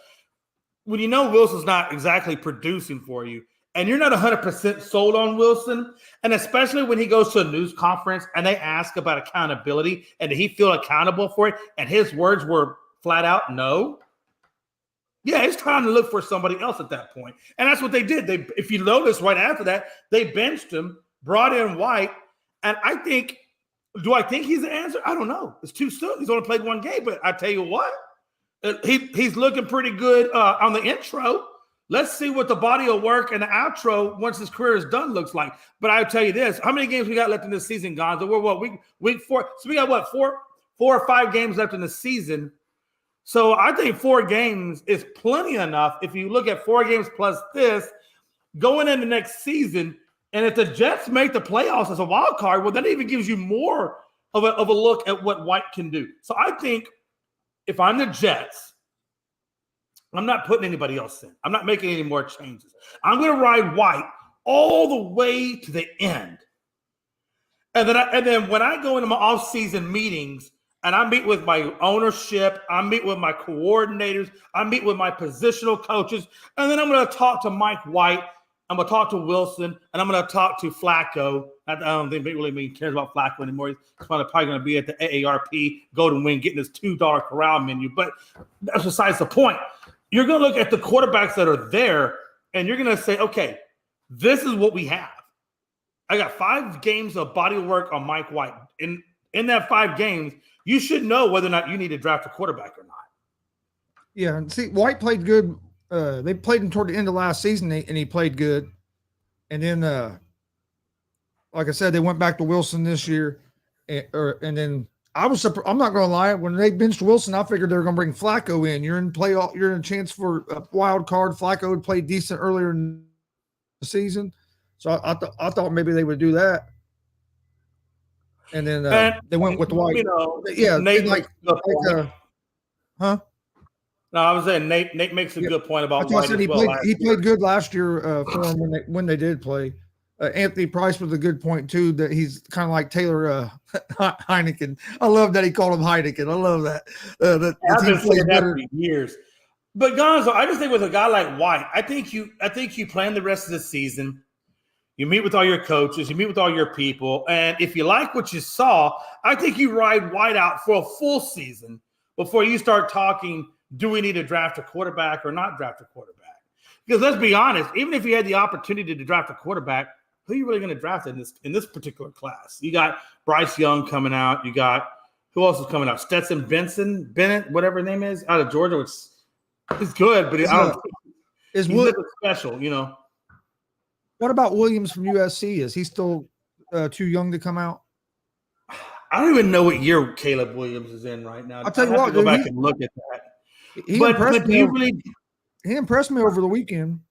when you know Wilson's not exactly producing for you, and you're not 100% sold on Wilson, and especially when he goes to a news conference and they ask about accountability and did he feel accountable for it, and his words were flat out no. Yeah, it's time to look for somebody else at that point. And that's what they did. If you notice right after that, they benched him, brought in White, and do I think he's the answer? I don't know. It's too soon. He's only played one game, but I tell you what, he's looking pretty good on the intro. Let's see what the body of work and the outro once his career is done looks like. But I'll tell you this: how many games we got left in this season, Gonzo? We're what, week 4? So we got what, four or five games left in the season. So I think 4 games is plenty enough. If you look at 4 games plus this going into next season, and if the Jets make the playoffs as a wild card, well, that even gives you more of a look at what White can do. So I think if I'm the Jets, I'm not putting anybody else in. I'm not making any more changes. I'm going to ride White all the way to the end. And then when I go into my off-season meetings and I meet with my ownership, I meet with my coordinators, I meet with my positional coaches, and then I'm going to talk to Mike White, I'm going to talk to Wilson, and I'm going to talk to Flacco. I don't think he cares about Flacco anymore. He's probably going to be at the AARP Golden Wing getting his $2 corral menu. But that's besides the point. You're going to look at the quarterbacks that are there, and you're going to say, okay, this is what we have. I got 5 games of body work on Mike White. In that 5 games, you should know whether or not you need to draft a quarterback or not. Yeah, and see, White played good. They played him toward the end of last season, and he played good. And then, like I said, they went back to Wilson this year. And then I was surprised. I'm not going to lie. When they benched Wilson, I figured they were going to bring Flacco in. You're in a chance for a wild card. Flacco would play decent earlier in the season. So I thought maybe they would do that. and then And they went with White. you know, Yeah, Nate like, makes a good point. huh? No, I was saying Nate makes a Yeah. good point about That's why I White said as well. he played good last year for them when they did play. Anthony Price was a good point too. That he's kind of like Taylor Heineken. I love that he called him Heineken. I love that. The I've team been plays saying that better. for years. But Gonzo, I just think with a guy like White, I think you plan the rest of the season. You meet with all your coaches, you meet with all your people, and if you like what you saw, I think you ride White out for a full season before you start talking, do we need to draft a quarterback or not draft a quarterback? Because let's be honest, even if you had the opportunity to draft a quarterback, who are you really going to draft in this particular class? You got Bryce Young coming out. You got who else is coming out? Stetson Bennett, whatever his name is, out of Georgia, which is good, but he's nothing special, you know. What about Williams from USC? Is he still too young to come out? I don't even know what year Caleb Williams is in right now. I'll tell you have what, to go dude, back and look at that. He impressed me over the weekend.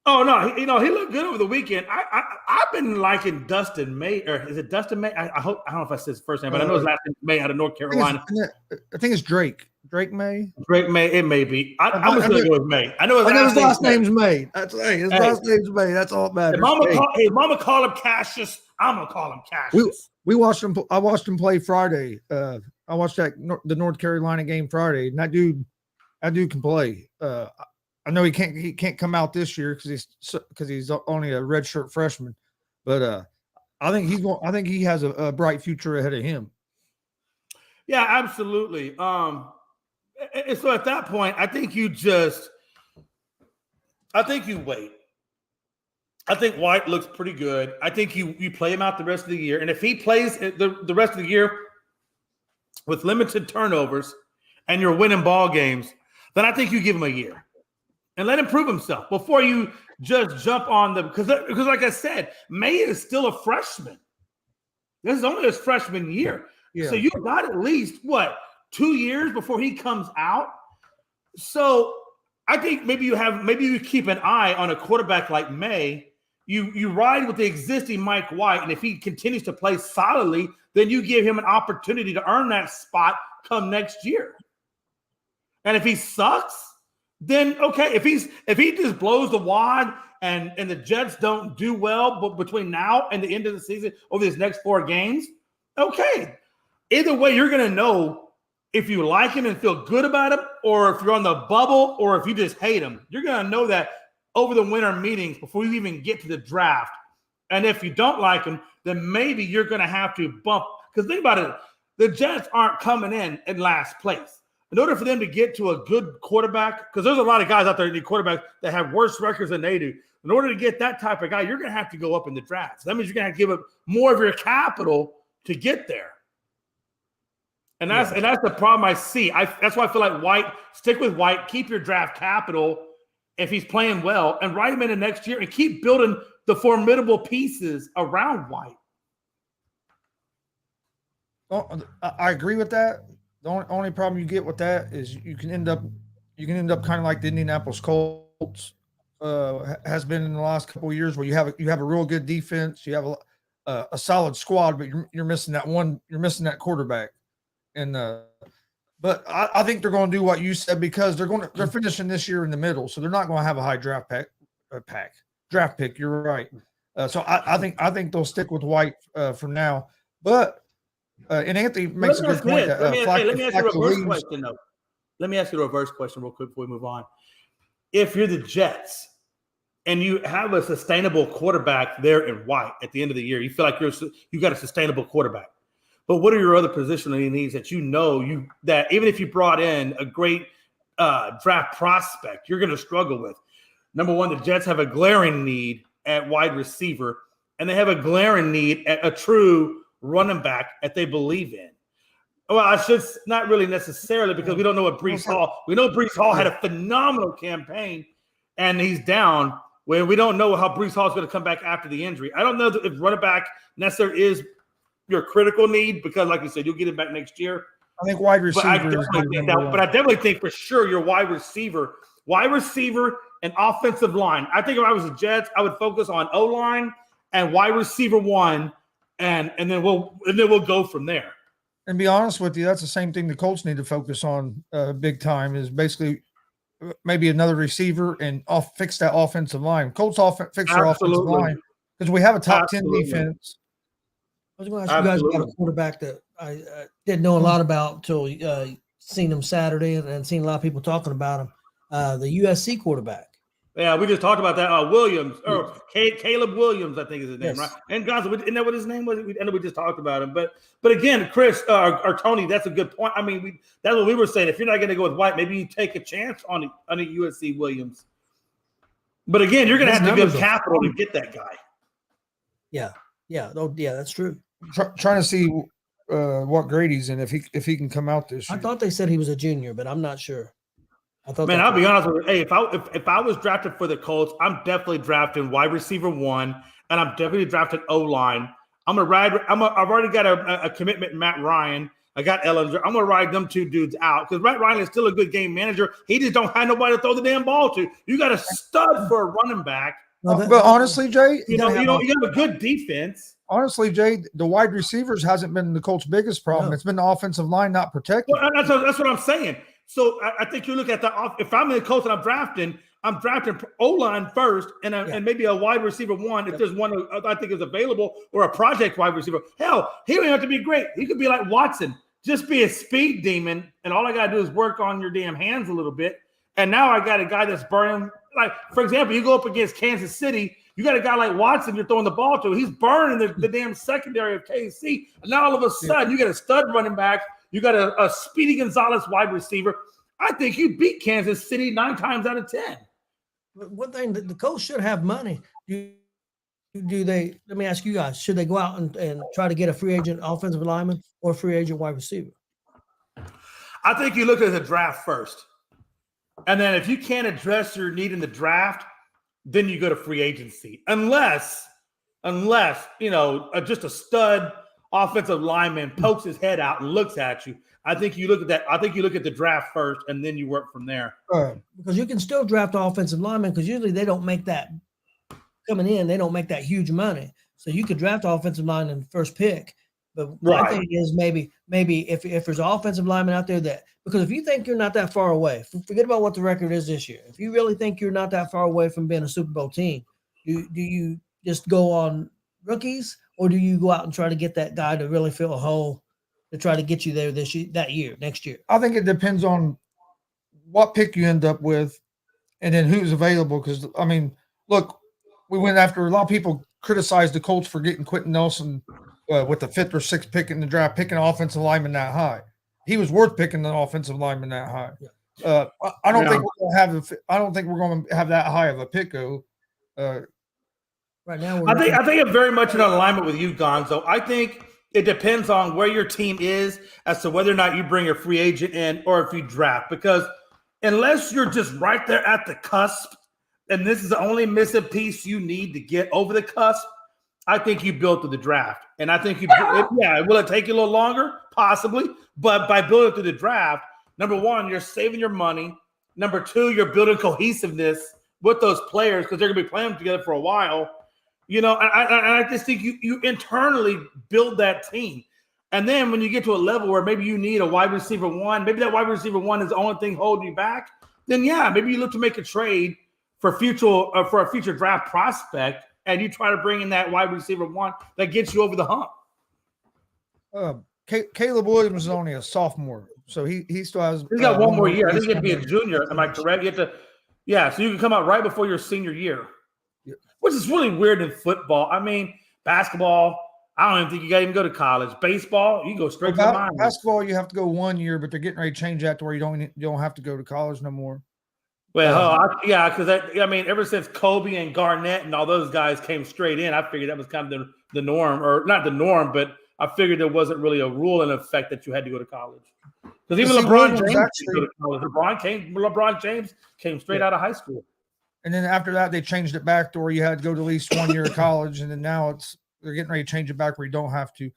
Oh no, he looked good over the weekend. I've been liking Dustin May, or is it Dustin May? I don't know if I said his first name, but I know his last name is May out of North Carolina. I think it's Drake. Drake May. Drake May. It may be. I'm just gonna go with May. I know his last name's May. That's his last name's May. That's all that matters. Mama call him Cassius. I'm gonna call him Cassius. We watched him. I watched him play Friday. I watched the North Carolina game Friday, and that dude can play. I know he can't come out this year because he's only a redshirt freshman, but I think he has a bright future ahead of him. Yeah, absolutely. And so at that point, I think you wait. I think White looks pretty good. I think you play him out the rest of the year, and if he plays the rest of the year with limited turnovers and you're winning ball games, then I think you give him a year and let him prove himself before you just jump on them. Because like I said, May is still a freshman. This is only his freshman year. Yeah. So you got at least, 2 years before he comes out? So I think maybe you keep an eye on a quarterback like May. You ride with the existing Mike White, and if he continues to play solidly, then you give him an opportunity to earn that spot come next year. And if he sucks, then okay. If he just blows the wad and the Jets don't do well, but between now and the end of the season over these next 4 games, okay. Either way, you're gonna know if you like him and feel good about him, or if you're on the bubble, or if you just hate him. You're gonna know that over the winter meetings before you even get to the draft. And if you don't like him, then maybe you're gonna have to bump. Because think about it, the Jets aren't coming in last place. In order for them to get to a good quarterback, because there's a lot of guys out there that need quarterbacks that have worse records than they do. In order to get that type of guy, you're going to have to go up in the draft. So that means you're going to have to give up more of your capital to get there. And that's the problem I see. That's why I feel like stick with White, keep your draft capital if he's playing well, and ride him in the next year and keep building the formidable pieces around White. Oh, I agree with that. The only problem you get with that is you can end up kind of like the Indianapolis Colts has been in the last couple of years, where you have a real good defense, you have a solid squad, but you're missing that quarterback. And but I think they're going to do what you said, because they're finishing this year in the middle, so they're not going to have a high draft pick. You're right. So I think they'll stick with White for now, but. And Anthony makes a good point. Let me ask you a reverse question, though. Let me ask you a reverse question real quick before we move on. If you're the Jets and you have a sustainable quarterback there in White at the end of the year, you feel like you got a sustainable quarterback. But what are your other positional needs that that even if you brought in a great draft prospect, you're going to struggle with? Number one, the Jets have a glaring need at wide receiver, and they have a glaring need at a true running back that they believe in. Well, I should not really necessarily, because we don't know what Breece Hall. We know Breece Hall had a phenomenal campaign, and he's down. When we don't know how Breece Hall is going to come back after the injury. I don't know if running back necessarily is your critical need, because, like you said, you'll get him back next year. I think wide receiver. But I definitely think for sure your wide receiver, and offensive line. I think if I was the Jets, I would focus on O-line and wide receiver 1. and then we'll go from there. And be honest with you, that's the same thing the Colts need to focus on big time is basically maybe another receiver and fix that offensive line. Colts fix their offensive line because we have a top 10 defense. I was going to ask you guys about a quarterback that I didn't know a lot about until seen him Saturday and seen a lot of people talking about him. The USC quarterback. Yeah, we just talked about that. Williams, or Caleb Williams, I think is his name, right? And guys, isn't that what his name was? I know we just talked about him, but again, Chris or Tony, that's a good point. I mean, that's what we were saying. If you're not going to go with White, maybe you take a chance on a USC Williams. But again, you're going to have to give capital to get that guy. Yeah, that's true. Trying to see what grade he's in if he can come out this year. I thought they said he was a junior, but I'm not sure. Man, I'll be honest with you. Hey, if I was drafted for the Colts, I'm definitely drafting wide receiver 1, and I'm definitely drafting O-line. I've already got a commitment in Matt Ryan. I got Ellinger. I'm gonna ride them 2 dudes out because Matt Ryan is still a good game manager. He just don't have nobody to throw the damn ball to. You got a stud for a running back. But honestly, Jay, you have a good defense. Honestly, Jay, the wide receivers hasn't been the Colts' biggest problem. No. It's been the offensive line not protected. Well, that's what I'm saying. So I think you look at if I'm in the Colts and I'm drafting O-line first and maybe a wide receiver 1 if there's one I think is available or a project wide receiver. Hell, he don't have to be great. He could be like Watson, just be a speed demon, and all I got to do is work on your damn hands a little bit. And now I got a guy that's burning. Like, for example, you go up against Kansas City, you got a guy like Watson you're throwing the ball to. He's burning the damn secondary of KC. And now all of a sudden you got a stud running back. You got a Speedy Gonzalez wide receiver. I think you beat Kansas City 9 times out of 10. One thing, the Colts should have money. Do they? Let me ask you guys: should they go out and try to get a free agent offensive lineman or a free agent wide receiver? I think you look at the draft first, and then if you can't address your need in the draft, then you go to free agency. Unless just a stud offensive lineman pokes his head out and looks at you. I think you look at that. I think you look at the draft first, and then you work from there. Because you can still draft offensive linemen because usually they don't make that coming in. They don't make that huge money. So you could draft offensive line in the first pick. But my thing is maybe if there's an offensive lineman out there because if you think you're not that far away, forget about what the record is this year. If you really think you're not that far away from being a Super Bowl team, do you just go on rookies? Or do you go out and try to get that guy to really fill a hole to try to get you there next year? I think it depends on what pick you end up with and then who's available. Because, I mean, look, we went after – a lot of people criticized the Colts for getting Quentin Nelson with the 5th or 6th pick in the draft, picking an offensive lineman that high. He was worth picking an offensive lineman that high. Yeah. I don't think we're going to have that high of a pick, right now, I think it's very much in alignment with you, Gonzo. I think it depends on where your team is as to whether or not you bring a free agent in or if you draft. Because unless you're just right there at the cusp, and this is the only missing piece you need to get over the cusp, I think you built through the draft. And I think will it take you a little longer? Possibly. But by building through the draft, number 1, you're saving your money. Number 2, you're building cohesiveness with those players because they're going to be playing together for a while. I just think you internally build that team. And then when you get to a level where maybe you need a wide receiver 1, maybe that wide receiver 1 is the only thing holding you back, then maybe you look to make a trade for a future draft prospect, and you try to bring in that wide receiver 1 that gets you over the hump. Caleb Williams is only a sophomore, so he still has. He's got one more year. I think he'd be a junior. Am I correct? You have to, so you can come out right before your senior year. Which is really weird in football. I mean, basketball, I don't even think you got to even go to college. Baseball, you go straight to the minors. Basketball, you have to go 1 year, but they're getting ready to change that to where you don't have to go to college no more. Well, because ever since Kobe and Garnett and all those guys came straight in, I figured that was kind of the norm, or not the norm, but I figured there wasn't really a rule in effect that you had to go to college. Because even LeBron James didn't go to college. LeBron James came straight out of high school. And then after that, they changed it back to where you had to go to at least 1 year of college. And then now they're getting ready to change it back where you don't have to.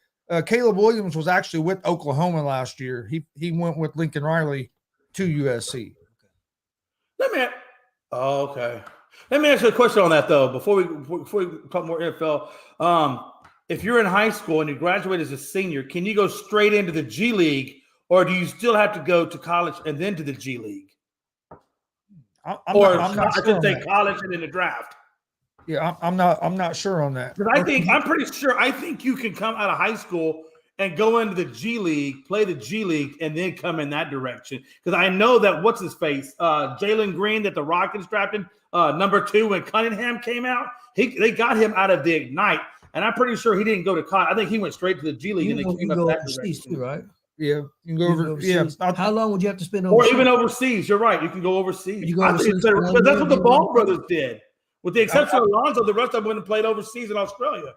Caleb Williams was actually with Oklahoma last year. He went with Lincoln Riley to USC. Let me ask you a question on that though. Before we talk more NFL, if you're in high school and you graduate as a senior, can you go straight into the G League, or do you still have to go to college and then to the G League? I'm not I sure should on say that. college and then the draft. Yeah, I'm not sure on that. Because I'm pretty sure. I think you can come out of high school and go into the G League, play the G League, and then come in that direction. Because I know that what's his face, Jalen Green, that the Rockets drafted, number 2 when Cunningham came out. They got him out of the Ignite, and I'm pretty sure he didn't go to college. I think he went straight to the G League, and they came up that overseas direction too, right? Yeah, you can go over. Yeah, overseas. How long would you have to spend Or overseas? even overseas. You're right. You can go overseas. You go I think overseas it's better, for 1 because that's year, what the then Ball 1 brothers did. With the exception of Alonzo, the rest of them went and played overseas in Australia.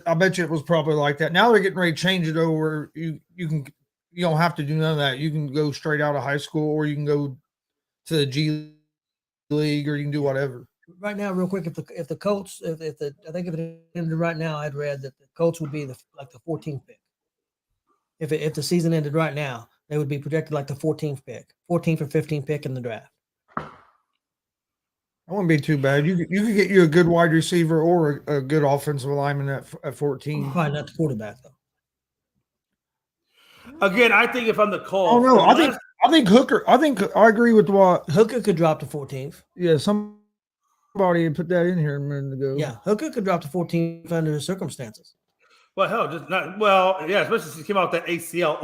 I bet you it was probably like that. Now they're getting ready to change it over. You don't have to do none of that. You can go straight out of high school, or you can go to the G League, or you can do whatever. Right now, real quick, if the Colts, I think if it ended right now, I'd read that the Colts would be the 14th pick. If the season ended right now, they would be projected like the 14th pick, 14th or 15th pick in the draft. That wouldn't be too bad. You could get you a good wide receiver or a good offensive lineman at 14. Probably not the quarterback though. Again, I think if I'm the Colts, Oh no, I think Hooker. I agree with what Hooker could drop to 14th. Yeah, somebody put that in here a minute ago. Yeah, Hooker could drop to 14th under his circumstances. well, hell, just not well, yeah, especially since he came out with that ACL,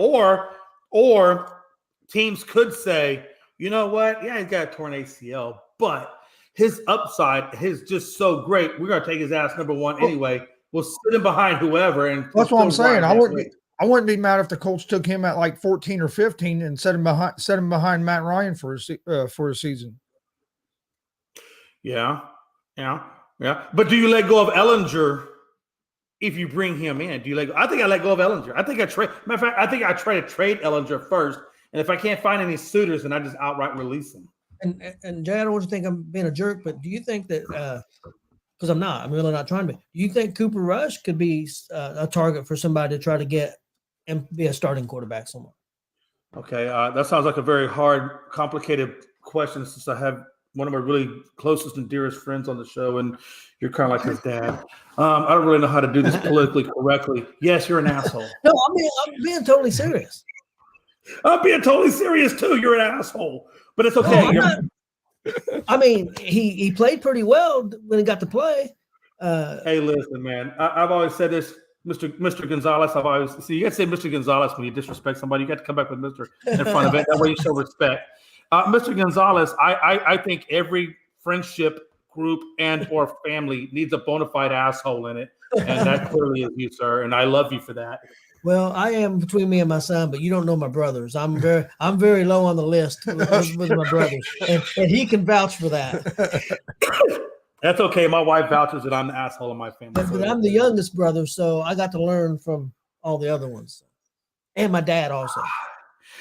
or teams could say, you know what, yeah, he's got a torn ACL, but his upside is just so great. We're gonna take his ass number 1 anyway. We'll sit him behind whoever, and That's what I'm saying. I wouldn't. wouldn't be mad if the Colts took him at like 14 or 15 and set him behind Matt Ryan for a season. Yeah. But do you let go of Ellinger if you bring him in? Do you let go? I think I let go of Ellinger. I think I trade. Matter of fact, I think I try to trade Ellinger first, and if I can't find any suitors, then I just outright release him. And Jay, I don't want you to think I'm being a jerk, but do you think that because I'm really not trying to be. Do you think Cooper Rush could be a target for somebody to try to get and be a starting quarterback somewhere? Okay, that sounds like a very hard, complicated question since I have one of my really closest and dearest friends on the show, and you're kind of like his dad. I don't really know how to do this politically correctly. Yes, you're an asshole. No, I'm being totally serious. I'm being totally serious too. You're an asshole, but it's okay. I mean, he played pretty well when he got to play. Hey, listen, man. I've always said this, Mr. Gonzalez. I've always you got to say Mr. Gonzalez when you disrespect somebody. You got to come back with Mr. in front of it. That way you show respect. Mr. Gonzalez, I think every friendship group and or family needs a bona fide asshole in it, and that clearly is you, sir. And I love you for that. Well, I am between me and my son, but you don't know my brothers. I'm very low on the list with my brothers, and he can vouch for that. That's okay. My wife vouches that I'm the asshole in my family. But I'm the youngest brother, so I got to learn from all the other ones, and my dad also.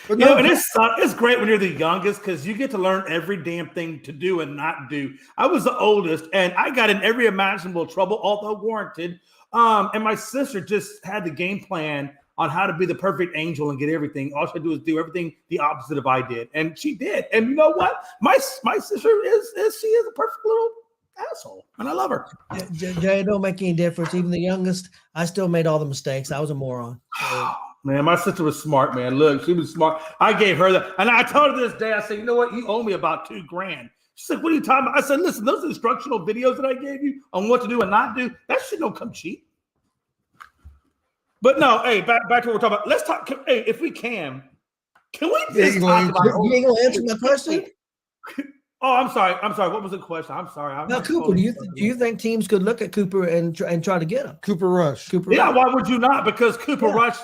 But and it's great when you're the youngest because you get to learn every damn thing to do and not do. I was the oldest, and I got in every imaginable trouble, although warranted. And my sister just had the game plan on how to be the perfect angel and get everything. All she had to do is do everything the opposite of I did, and she did. And you know what? My sister is a perfect little asshole, and I love her. Jay, it don't make any difference. Even the youngest, I still made all the mistakes. I was a moron. Man, my sister was smart, man. Look, she was smart. I gave her that. And I told her this day, I said, you know what? You owe me about $2,000. She said, what are you talking about? I said, listen, those instructional videos that I gave you on what to do and not do, that shit don't come cheap. But no, hey, back to what we're talking about. Let's talk. Hey, if we can we just talk about you ain't gonna answer my question? Oh, I'm sorry. What was the question? I'm sorry. Now, Cooper, do you think teams could look at Cooper and try to get him? Cooper Rush. Yeah, why would you not? Because Cooper Rush,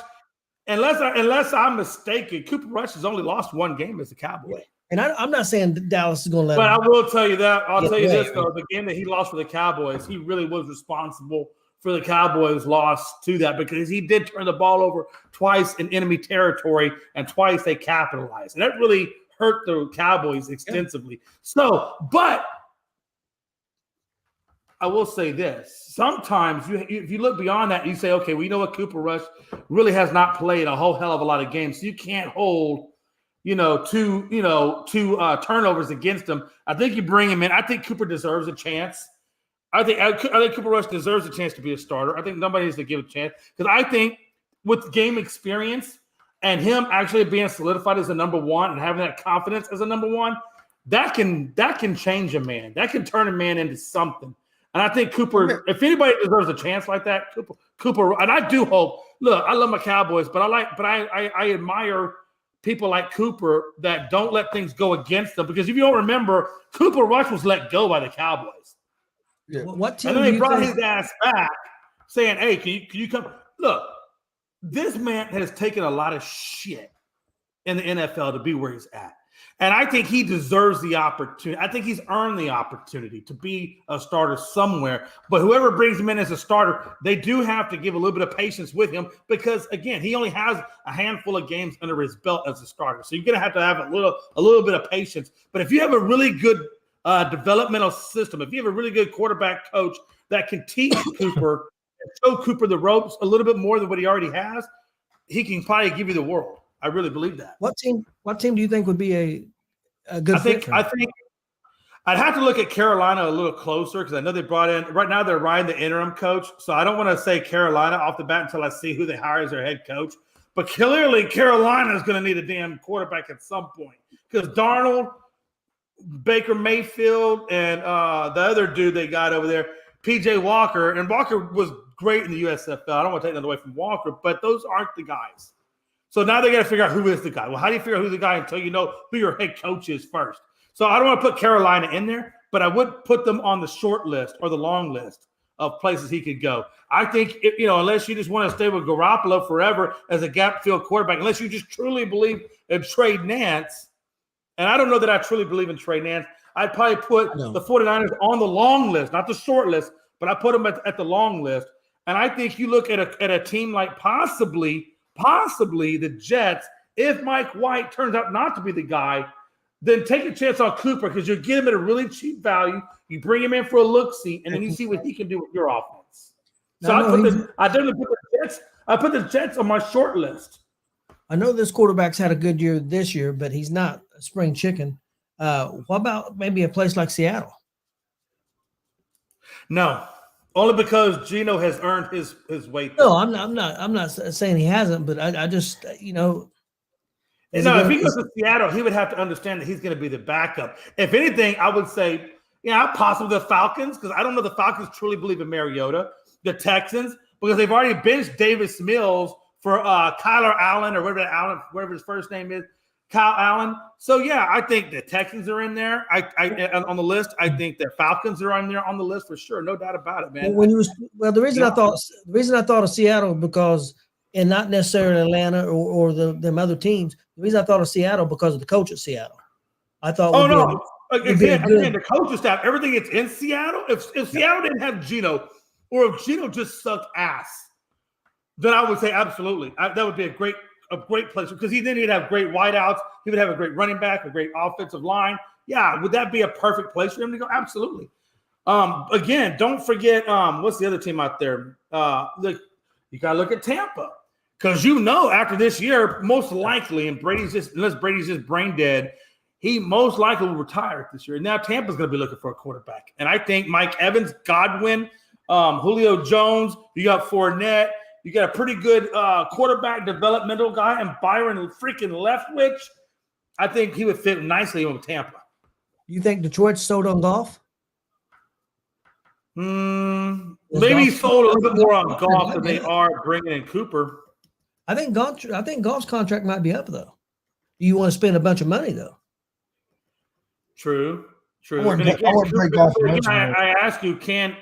unless I'm mistaken, Cooper Rush has only lost one game as a Cowboy. And I'm not saying Dallas is going to let but him. But I will tell you that. I'll tell you this, though. The game that he lost for the Cowboys, he really was responsible for the Cowboys' loss to that because he did turn the ball over twice in enemy territory and twice they capitalized. And that really hurt the Cowboys extensively. Yeah. So, but I will say this. Sometimes if you look beyond that, you say, okay, well, you know what? Cooper Rush really has not played a whole hell of a lot of games. So you can't hold two turnovers against him. I think you bring him in. I think Cooper deserves a chance. I think Cooper Rush deserves a chance to be a starter. I think nobody needs to give a chance because I think with game experience and him actually being solidified as a number one and having that confidence as a number one, that can change a man. That can turn a man into something. And I think Cooper, if anybody deserves a chance like that, Cooper, and I do hope. Look, I love my Cowboys, but I admire people like Cooper that don't let things go against them. Because if you don't remember, Cooper Rush was let go by the Cowboys. Yeah. What team? And then they brought his ass back, saying, "Hey, can you come?" Look, this man has taken a lot of shit in the NFL to be where he's at. And I think he deserves the opportunity. I think he's earned the opportunity to be a starter somewhere. But whoever brings him in as a starter, they do have to give a little bit of patience with him because, again, he only has a handful of games under his belt as a starter. So you're going to have a little bit of patience. But if you have a really good developmental system, if you have a really good quarterback coach that can teach Cooper and show Cooper the ropes a little bit more than what he already has, he can probably give you the world. I really believe that. What team do you think would be a good fit? I think I'd have to look at Carolina a little closer because I know they brought in right now they're riding the interim coach. So I don't want to say Carolina off the bat until I see who they hire as their head coach. But clearly Carolina is going to need a damn quarterback at some point because Darnold, Baker Mayfield, and the other dude they got over there, PJ Walker, and Walker was great in the USFL. I don't want to take that away from Walker, but those aren't the guys. So now they got to figure out who is the guy. Well, how do you figure out who's the guy until you know who your head coach is first? So I don't want to put Carolina in there, but I would put them on the short list or the long list of places he could go. I think, unless you just want to stay with Garoppolo forever as a gap field quarterback, unless you just truly believe in Trey Nance, and I don't know that I truly believe in Trey Nance, I'd probably put the 49ers on the long list, not the short list, but I put them at the long list. And I think you look at a team like possibly the Jets, if Mike White turns out not to be the guy, then take a chance on Cooper because you get him at a really cheap value. You bring him in for a look-see, and then you see what he can do with your offense. So I definitely put the Jets. I put the Jets on my short list. I know this quarterback's had a good year this year, but he's not a spring chicken. What about maybe a place like Seattle? No. Only because Geno has earned his weight. No, I'm not saying he hasn't, but I just if he goes to Seattle, he would have to understand that he's going to be the backup. If anything, I would say, possibly the Falcons, because I don't know the Falcons truly believe in Mariota. The Texans, because they've already benched Davis Mills for Kyler Allen or whatever his first name is, Kyle Allen. So yeah, I think the Texans are in there. I on the list. I think the Falcons are on there on the list for sure, no doubt about it, man. The reason I thought of Seattle because, and not necessarily Atlanta or them other teams. The reason I thought of Seattle because of the coach at Seattle. I thought. Again, the coaching staff, everything that's in Seattle. If Seattle didn't have Geno, or if Geno just sucked ass, then I would say absolutely that would be a great place because he'd have great wideouts. He would have a great running back, a great offensive line. Yeah, would that be a perfect place for him to go? Absolutely. Again, don't forget what's the other team out there? You gotta look at Tampa because after this year, most likely, and unless Brady's just brain dead, he most likely will retire this year. Now Tampa's going to be looking for a quarterback, and I think Mike Evans, Godwin, Julio Jones, you got Fournette. You got a pretty good quarterback developmental guy, and Byron freaking Leftwich. I think he would fit nicely with Tampa. You think Detroit's sold on Goff? Maybe sold a little bit more on Goff than they are bringing in Cooper. I think Goff's contract might be up though. Do you want to spend a bunch of money though? True. I ask you, can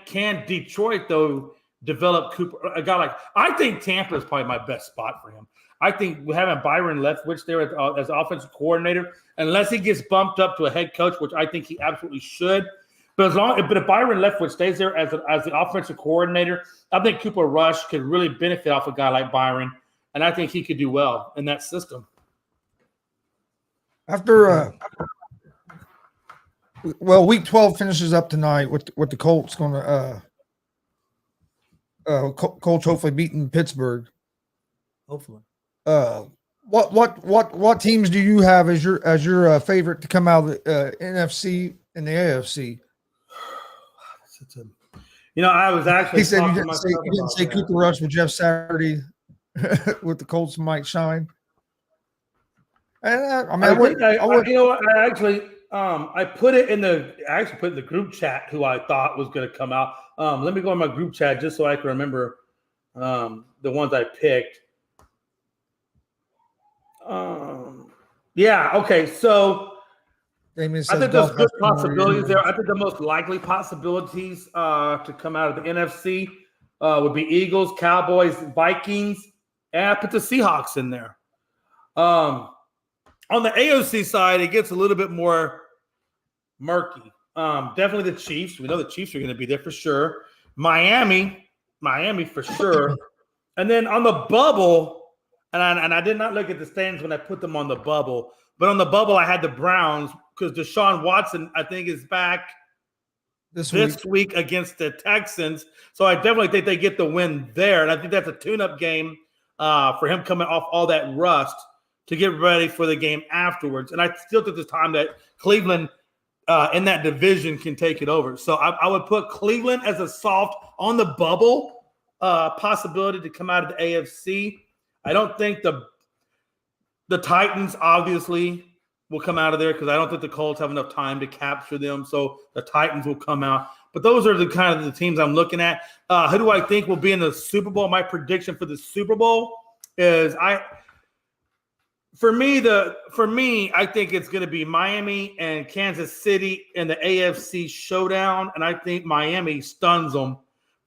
Detroit though develop Cooper? A guy like I think Tampa is probably my best spot for him. I think having Byron Leftwich there as offensive coordinator, unless he gets bumped up to a head coach, which I think he absolutely should. But if Byron Leftwich stays there as the offensive coordinator, I think Cooper Rush could really benefit off a guy like Byron, and I think he could do well in that system. After week 12 finishes up tonight with the Colts going to Colts hopefully beating Pittsburgh. Hopefully. What teams do you have as your favorite to come out of the NFC and the AFC? You know, I was actually He said you talking to didn't say myself you didn't about say that. Cooper Rush with Jeff Saturday with the Colts might shine. And I mean, You know what? I actually I put it in the group chat who I thought was going to come out. Let me go in my group chat just so I can remember the ones I picked. Yeah, okay. So Damien I says think there's golf good has 2 more possibilities years. there. I think the most likely possibilities to come out of the NFC would be Eagles, Cowboys, Vikings, and I put the Seahawks in there. On the AOC side, it gets a little bit more murky. Definitely the Chiefs. We know the Chiefs are going to be there for sure. Miami for sure. And then on the bubble, and I did not look at the standings when I put them on the bubble, but on the bubble I had the Browns because Deshaun Watson I think is back this week against the Texans. So I definitely think they get the win there, and I think that's a tune-up game for him coming off all that rust to get ready for the game afterwards. And I still think there's time that Cleveland in that division can take it over. So I would put Cleveland as a soft on the bubble possibility to come out of the AFC. I don't think the Titans obviously will come out of there because I don't think the Colts have enough time to capture them. So the Titans will come out. But those are the kind of the teams I'm looking at. Who do I think will be in the Super Bowl? My prediction for the Super Bowl is For me, I think it's going to be Miami and Kansas City in the AFC showdown, and I think Miami stuns them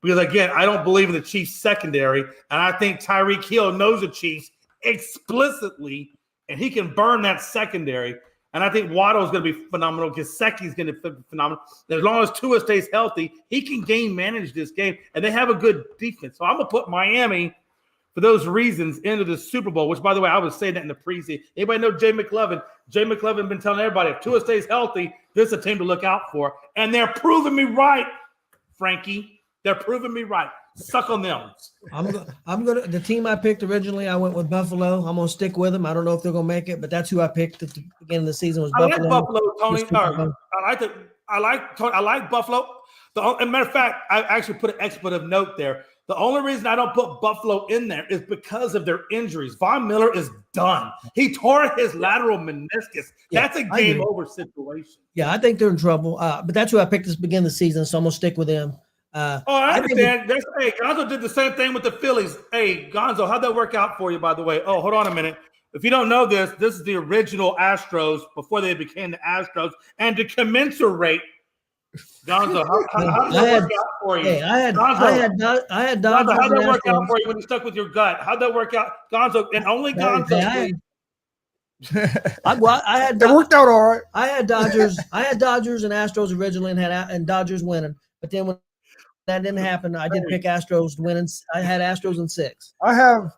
because, again, I don't believe in the Chiefs secondary, and I think Tyreek Hill knows the Chiefs explicitly, and he can burn that secondary. And I think Waddle is going to be phenomenal. Gesicki is going to be phenomenal. As long as Tua stays healthy, he can game manage this game, and they have a good defense. So I'm going to put Miami for those reasons into the Super Bowl, which, by the way, I was saying that in the preseason. Anybody know Jay McClellan? Jay McClellan been telling everybody, if Tua stays healthy, this is a team to look out for. And they're proving me right, Frankie. They're proving me right. Suck on them. The team I picked originally, I went with Buffalo. I'm gonna stick with them. I don't know if they're gonna make it, but that's who I picked at the beginning of the season was Buffalo. I like Buffalo, Tony. I like Buffalo. As a matter of fact, I actually put an expletive note there. The only reason I don't put Buffalo in there is because of their injuries. Von Miller is done. He tore his lateral meniscus. That's a game over situation. Yeah, I think they're in trouble. But that's who I picked at the beginning of the season, so I'm gonna stick with them. I understand. Gonzo did the same thing with the Phillies. Hey, Gonzo, how'd that work out for you, by the way? Oh, hold on a minute. If you don't know this is the original Astros before they became the Astros. And to commensurate, Gonzo, how did that work out for you? Hey, I had Dodgers. Gonzo, how'd that work out for you when you stuck with your gut? How'd that work out? Gonzo, and only Gonzo. It worked out all right. I had Dodgers. I had Dodgers and Astros originally, and Dodgers winning. But then when that didn't happen, I did pick Astros winning. I had Astros in 6. I have,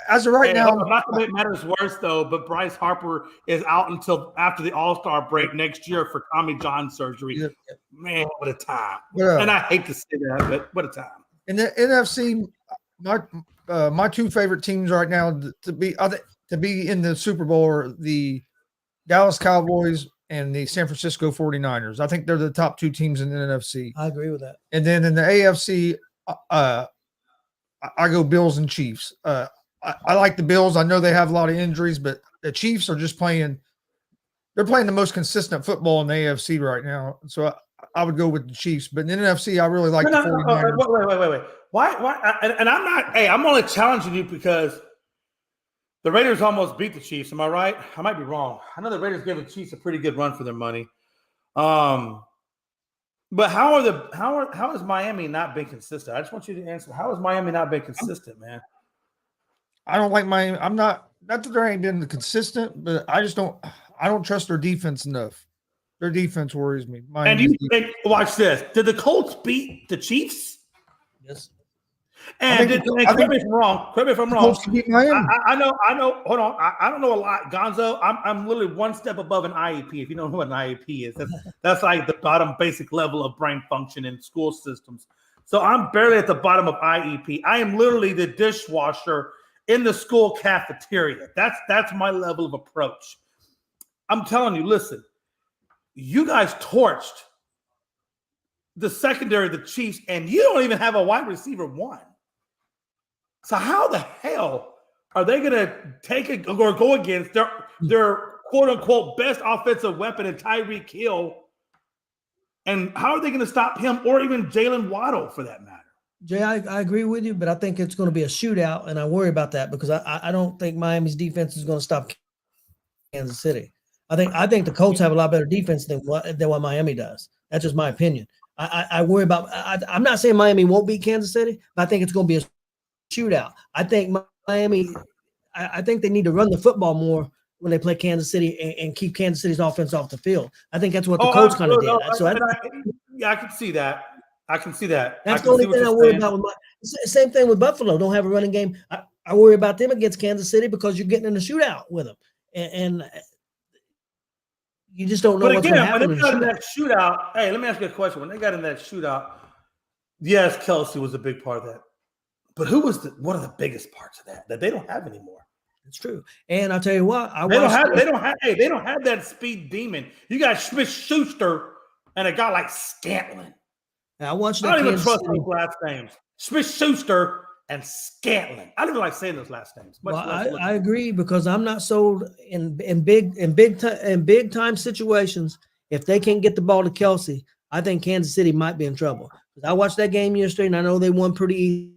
as of right now, not to make matters worse though, but Bryce Harper is out until after the All-Star break next year for Tommy John surgery. Yeah. Man, what a time! Yeah. And I hate to say that, but what a time! In the NFC, my 2 favorite teams right now to be in the Super Bowl are the Dallas Cowboys and the San Francisco 49ers. I think they're the top 2 teams in the NFC. I agree with that. And then in the AFC, I go Bills and Chiefs. I like the Bills. I know they have a lot of injuries, but the Chiefs are just playing – they're playing the most consistent football in the AFC right now. So I would go with the Chiefs. But in the NFC, I really like the 49ers. Wait. Why? And I'm not – hey, I'm only challenging you because – the Raiders almost beat the Chiefs. Am I right? I might be wrong. I know the Raiders gave the Chiefs a pretty good run for their money. But how has Miami not been consistent? I just want you to answer. How has Miami not been consistent, man? I don't like Miami. I'm not that they ain't been consistent, but I don't trust their defense enough. Their defense worries me. And watch this. Did the Colts beat the Chiefs? Yes. And correct me if I'm wrong. I know. Hold on. I don't know a lot, Gonzo. I'm literally one step above an IEP. If you don't know what an IEP is, that's like the bottom basic level of brain function in school systems. So I'm barely at the bottom of IEP. I am literally the dishwasher in the school cafeteria. That's my level of approach. I'm telling you, listen, you guys torched the secondary of the Chiefs, and you don't even have a wide receiver one. So how the hell are they going to take it or go against their quote unquote best offensive weapon in Tyreek Hill? And how are they going to stop him or even Jalen Waddle for that matter? Jay, I agree with you, but I think it's going to be a shootout, and I worry about that because I don't think Miami's defense is going to stop Kansas City. I think the Colts have a lot better defense than what Miami does. That's just my opinion. I worry about. I'm not saying Miami won't beat Kansas City, but I think it's going to be a shootout. I think Miami. I think they need to run the football more when they play Kansas City and keep Kansas City's offense off the field. I think that's what the Colts kind of did. I can see that. I can see that. That's the only thing I worry about. Same thing with Buffalo. Don't have a running game. I worry about them against Kansas City because you're getting in a shootout with them, and you just don't know what's going to happen. When they got in that shootout, hey, let me ask you a question. When they got in that shootout, yes, Kelsey was a big part of that. But who was one of the biggest parts of that they don't have anymore? It's true. And I'll tell you what, they don't have that speed demon. You got Smith-Schuster and a guy like Scantling. I watched that. I don't even trust those last names. Smith-Schuster and Scantling. I don't even like saying those last names. Well, I agree because I'm not sold in big time situations. If they can't get the ball to Kelsey, I think Kansas City might be in trouble. I watched that game yesterday, and I know they won pretty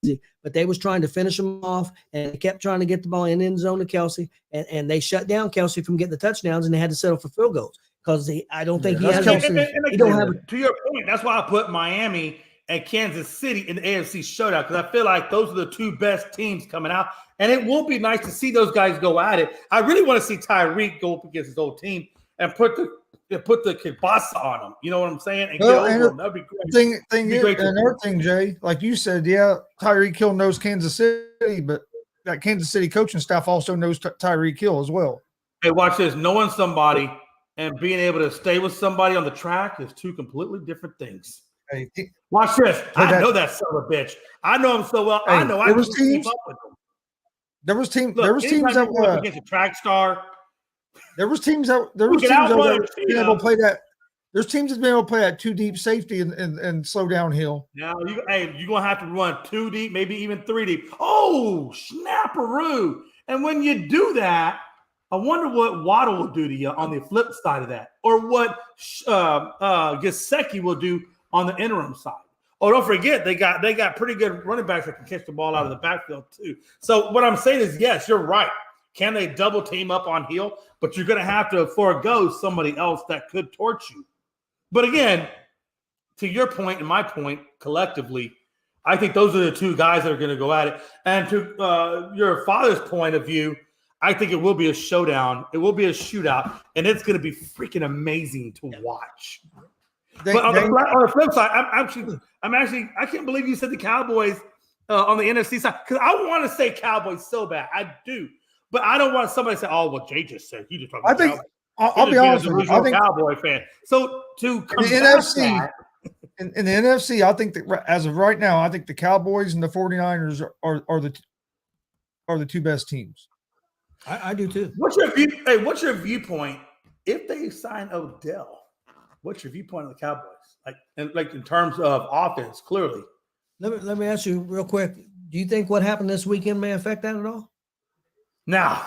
easy, but they was trying to finish them off, and they kept trying to get the ball in the end zone to Kelsey, and they shut down Kelsey from getting the touchdowns, and they had to settle for field goals because I don't think he has. He don't have. To your point, that's why I put Miami and Kansas City in the AFC showdown because I feel like those are the two best teams coming out, and it will be nice to see those guys go at it. I really want to see Tyreek go up against his old team and put the kielbasa on him. You know what I'm saying? And get over him. That'd be great. Another thing, Jay, like you said, yeah, Tyreek Hill knows Kansas City, but that Kansas City coaching staff also knows Tyreek Hill as well. Hey, watch this. Knowing somebody and being able to stay with somebody on the track is two completely different things. Hey, watch this. I know that son of a bitch. I know him so well. Hey, I know I can keep up with him. There was teams that were against a track star. There was teams that been able to play that. There's teams that's been able to play that too deep safety and slow down Hill. Now you're gonna have to run 2 deep, maybe even 3 deep. Oh, snapperoo! And when you do that, I wonder what Waddle will do to you on the flip side of that, or what Gesicki will do on the interim side. Oh, don't forget they got pretty good running backs that can catch the ball out of the backfield too. So what I'm saying is, yes, you're right. Can they double team up on Hill? But you're going to have to forego somebody else that could torch you. But again, to your point and my point, collectively, I think those are the two guys that are going to go at it. And to your father's point of view, I think it will be a showdown. It will be a shootout, and it's going to be freaking amazing to watch. But on the flip side, I'm actually I can't believe you said the Cowboys on the NFC side because I want to say Cowboys so bad. I do. But I don't want somebody to say, "Oh, what Jay just said." He just talking. I think I'll be honest with you. I think Cowboy fan. So to in the NFC, in the NFC, I think that as of right now, I think the Cowboys and the 49ers are the two best teams. I do too. What's your viewpoint if they sign Odell? What's your viewpoint on the Cowboys? Like in terms of offense, clearly. Let me ask you real quick. Do you think what happened this weekend may affect that at all? No.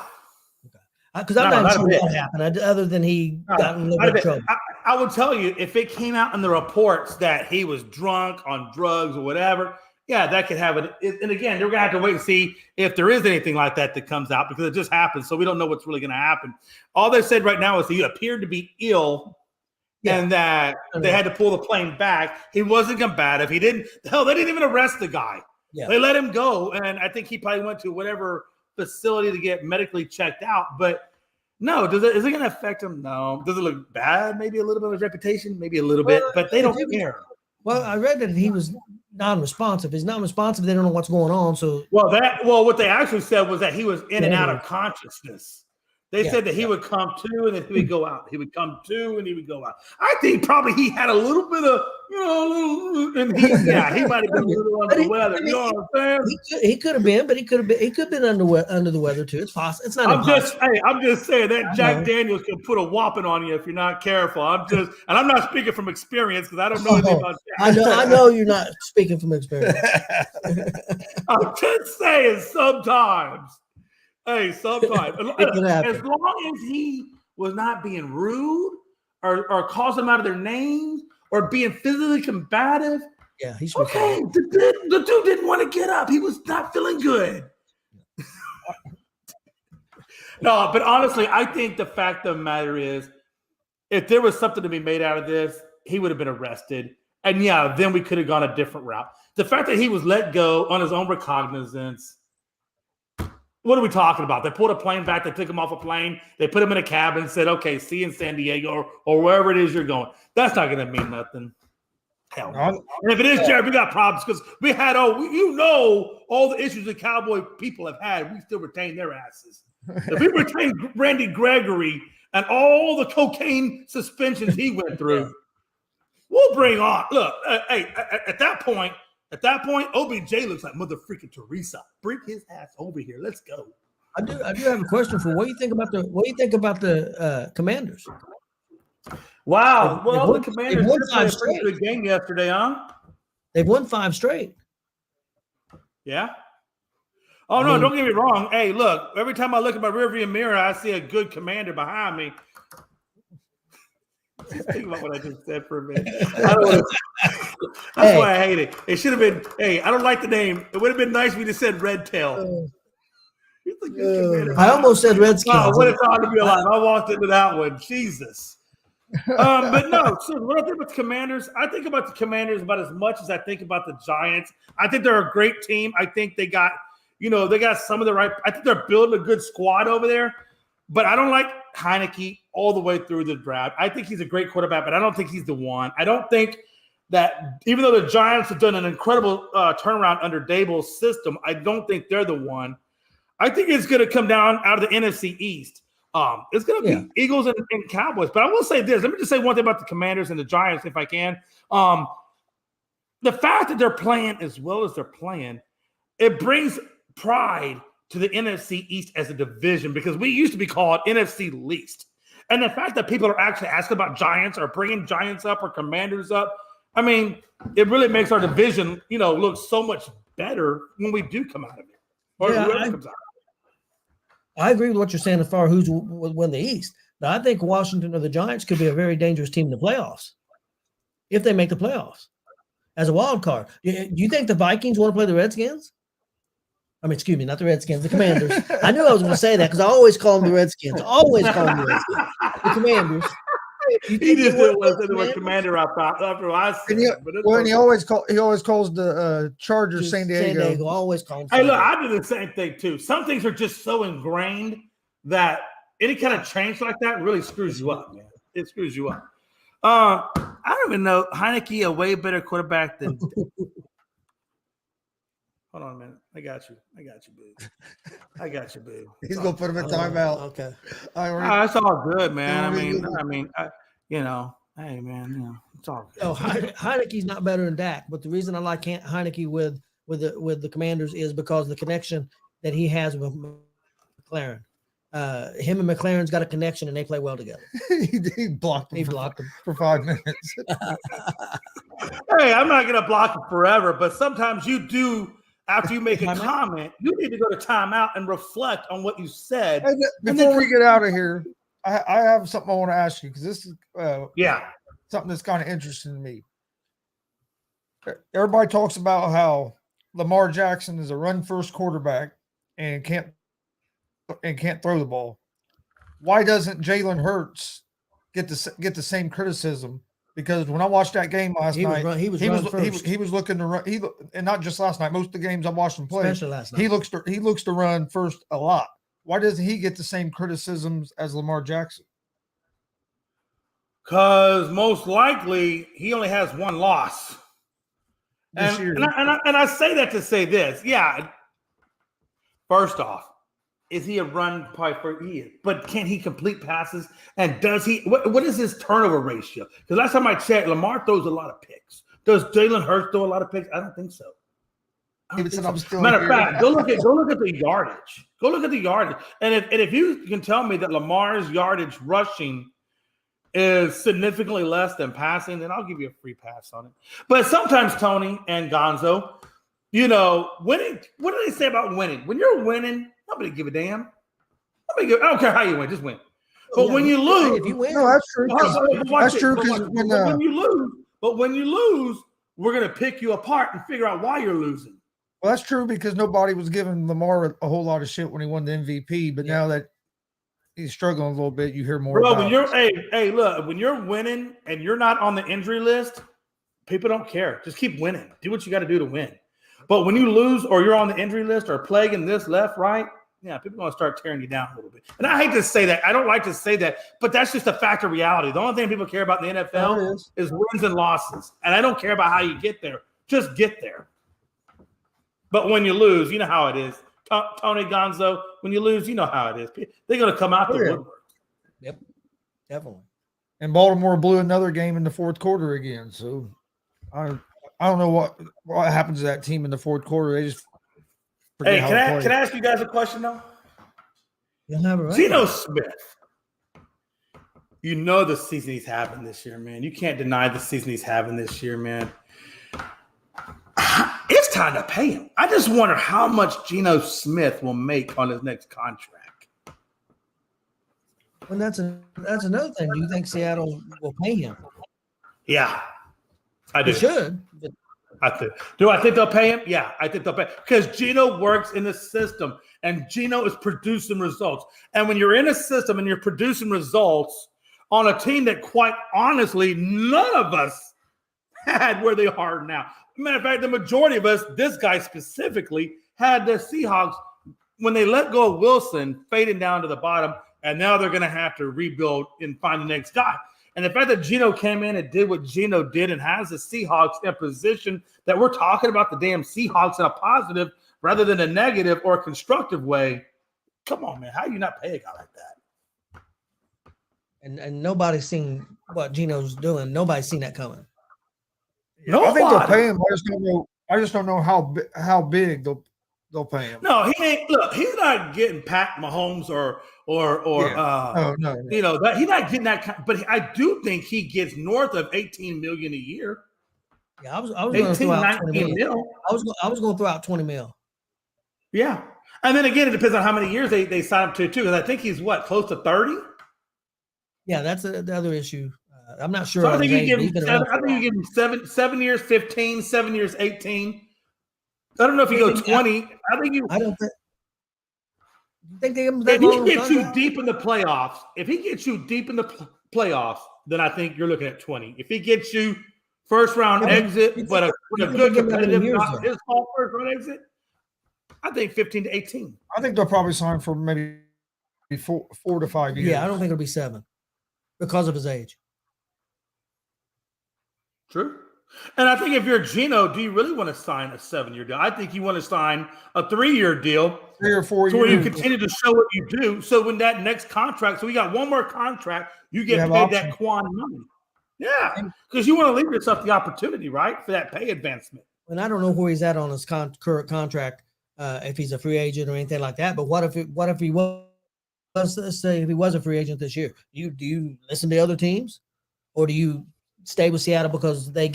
Because I'm not sure what happened other than he got in a little bit of trouble. I will tell you, if it came out in the reports that he was drunk on drugs or whatever, yeah, that could have it. And again, we're going to have to wait and see if there is anything like that comes out because it just happened. So we don't know what's really going to happen. All they said right now is he appeared to be ill and that they had to pull the plane back. He wasn't combative. They didn't even arrest the guy. Yeah. They let him go. And I think he probably went to whatever facility to get medically checked out. But no, is it going to affect him? No. Does it look bad? Maybe a little bit of his reputation, maybe a little bit, but they don't care. Well, I read that he was non-responsive. He's not responsive. They don't know what's going on. So what they actually said was that he was in and out of consciousness. They said that he would come to and then he would go out. He would come to and he would go out. I think probably he had a little bit of, and he might have been a little under the weather. You know what I'm saying? He could have been, but he could have been under the weather too. It's possible. It's not. I'm just saying that Jack Daniels can put a whopping on you if you're not careful. And I'm not speaking from experience because I don't know anything about that. I know you're not speaking from experience. I'm just saying sometimes. Hey, sometimes. As long as he was not being rude or calls them out of their names or being physically combative. Yeah, he's okay. The dude didn't want to get up. He was not feeling good. No, but honestly, I think the fact of the matter is, if there was something to be made out of this, he would have been arrested. And then we could have gone a different route. The fact that he was let go on his own recognizance. What are we talking about? They pulled a plane back. They took him off a plane. They put him in a cabin and said, okay, see you in San Diego or wherever it is you're going. That's not going to mean nothing. Hell no. And if it is, Jared, we got problems because we had all the issues the Cowboy people have had. We still retain their asses. If we retain Randy Gregory and all the cocaine suspensions he went through, we'll bring on. Look, hey, at that point, OBJ looks like Mother freaking Teresa. Bring his ass over here. Let's go. I do have a question for what do you think about the Commanders? Wow. The Commanders played a pretty good game yesterday, huh? They've won 5 straight. Yeah. Oh, no, don't get me wrong. Hey, look, every time I look at my rearview mirror, I see a good Commander behind me. Just think about what I just said for a minute. That's why I hate it. It should have been, I don't like the name. It would have been nice if we just said Red Tail. I almost said Redskins. Oh, what a time to be alive. I walked into that one. Jesus. But no, so what I think about the Commanders, I think about the Commanders about as much as I think about the Giants. I think they're a great team. I think they got some of the right. I think they're building a good squad over there. But I don't like Heineke all the way through the draft. I think he's a great quarterback, but I don't think he's the one. I don't think that even though the Giants have done an incredible turnaround under Dable's system, I don't think they're the one. I think it's going to come down out of the NFC East. It's going to be Eagles and Cowboys. But I will say this. Let me just say one thing about the Commanders and the Giants, if I can. The fact that they're playing as well as they're playing, it brings pride to the NFC East as a division because we used to be called NFC least. And the fact that people are actually asking about Giants or bringing Giants up or Commanders up, I mean, it really makes our division, look so much better when we do come out of it. Or whoever comes out. I agree with what you're saying as far as who's will win the East. Now, I think Washington or the Giants could be a very dangerous team in the playoffs if they make the playoffs as a wild card. Do you think the Vikings want to play the Redskins? I mean, excuse me, not the Redskins, the Commanders. I knew I was going to say that because I always call them the Redskins. Always call them the Redskins. The Commanders. He just didn't want to say the word Commander after I said it. He always calls the Chargers San Diego. San Diego. Always call them. Hey, look, I do the same thing too. Some things are just so ingrained that any kind of change like that really screws you up, man. It screws you up. I don't even know Heineke a way better quarterback than. Hold on a minute. I got you, boo. He's gonna put him in timeout. Okay. It's all good, man. Hey, man, it's all good. Oh, Heineke's not better than Dak, but the reason I like Heineke with the Commanders is because of the connection that he has with McLaren. Him and McLaren's got a connection, and they play well together. he blocked him for 5 minutes. Hey, I'm not gonna block him forever, but sometimes you do. After you make a comment, you need to go to timeout and reflect on what you said. Before we get out of here, I have something I want to ask you because this is something that's kind of interesting to me. Everybody talks about how Lamar Jackson is a run-first quarterback and can't throw the ball. Why doesn't Jalen Hurts get the same criticism? Because when I watched that game last night, he was looking to run. And not just last night. Most of the games I watched him play, especially last night, he looks to run first a lot. Why doesn't he get the same criticisms as Lamar Jackson? Because most likely he only has one loss. And I say that to say this. Yeah. First off, is he a run probably for years? But can he complete passes? And does he? What is his turnover ratio? Because last time I checked, Lamar throws a lot of picks. Does Jalen Hurts throw a lot of picks? I don't think so. Matter of fact, go look at the yardage. Go look at the yardage. And if you can tell me that Lamar's yardage rushing is significantly less than passing, then I'll give you a free pass on it. But sometimes, Tony and Gonzo, winning. What do they say about winning? When you're winning, nobody give a damn. I don't care how you win, just win. But when you lose, if you win, no, that's true. That's true. But when you lose, we're gonna pick you apart and figure out why you're losing. Well, that's true because nobody was giving Lamar a whole lot of shit when he won the MVP. But now that he's struggling a little bit, you hear more. Bro, about when you're look, when you're winning and you're not on the injury list, people don't care. Just keep winning. Do what you got to do to win. But when you lose or you're on the injury list or plaguing this left, right, people are going to start tearing you down a little bit. And I hate to say that. I don't like to say that, but that's just a fact of reality. The only thing people care about in the NFL is wins and losses. And I don't care about how you get there. Just get there. But when you lose, you know how it is. Tony Gonzo, when you lose, you know how it is. They're going to come out the woodwork. Yep, definitely. And Baltimore blew another game in the fourth quarter again. So I don't know what happens to that team in the fourth quarter. They just can I ask you guys a question though? Right. Geno Smith, the season he's having this year, man. You can't deny the season he's having this year, man. It's time to pay him. I just wonder how much Geno Smith will make on his next contract. Well, that's another thing. Do you think Seattle will pay him? Yeah, I do. They should. But do I think they'll pay him? Yeah, I think they'll pay because Geno works in the system and Geno is producing results. And when you're in a system and you're producing results on a team that quite honestly none of us had where they are now. Matter of fact, the majority of us, this guy specifically, had the Seahawks when they let go of Wilson fading down to the bottom, and now they're going to have to rebuild and find the next guy. And the fact that Geno came in and did what Geno did and has the Seahawks in a position that we're talking about the damn Seahawks in a positive rather than a negative or a constructive way. Come on, man. How do you not pay a guy like that? And nobody's seen what Geno's doing. Nobody's seen that coming. I think they'll pay him. I just don't know how big they'll pay him. No, he ain't. Look, he's not getting Pat Mahomes or no. He's not getting that. But I do think he gets north of $18 million a year. Yeah, I was going to throw out 20 mil. I was going to throw out 20 mil. Yeah, and then again, it depends on how many years they sign up to too. Because I think he's close to 30. Yeah, that's the other issue. I'm not sure. So I think you give him 7 years, 15, 7 years, 18. I don't know if you go 20. I think you. I don't think. You think they if he gets you deep in the playoffs, then I think you're looking at 20. If he gets you first round exit, but a good competitive, not his fault first round exit, I think 15 to 18. I think they'll probably sign for maybe 4 to 5 years. Yeah, I don't think it'll be 7 because of his age. True. And I think if you're Geno, do you really want to sign a 7-year deal? I think you want to sign a 3-year deal. 3 or 4 years. Where you continue to show what you do. So when that next contract, so we got one more contract, you get paid that quantum money. Yeah. Because you want to leave yourself the opportunity, right? For that pay advancement. And I don't know where he's at on his current contract, if he's a free agent or anything like that. But what if he was, let's say if he was a free agent this year, do you listen to other teams? Or do you stay with Seattle because they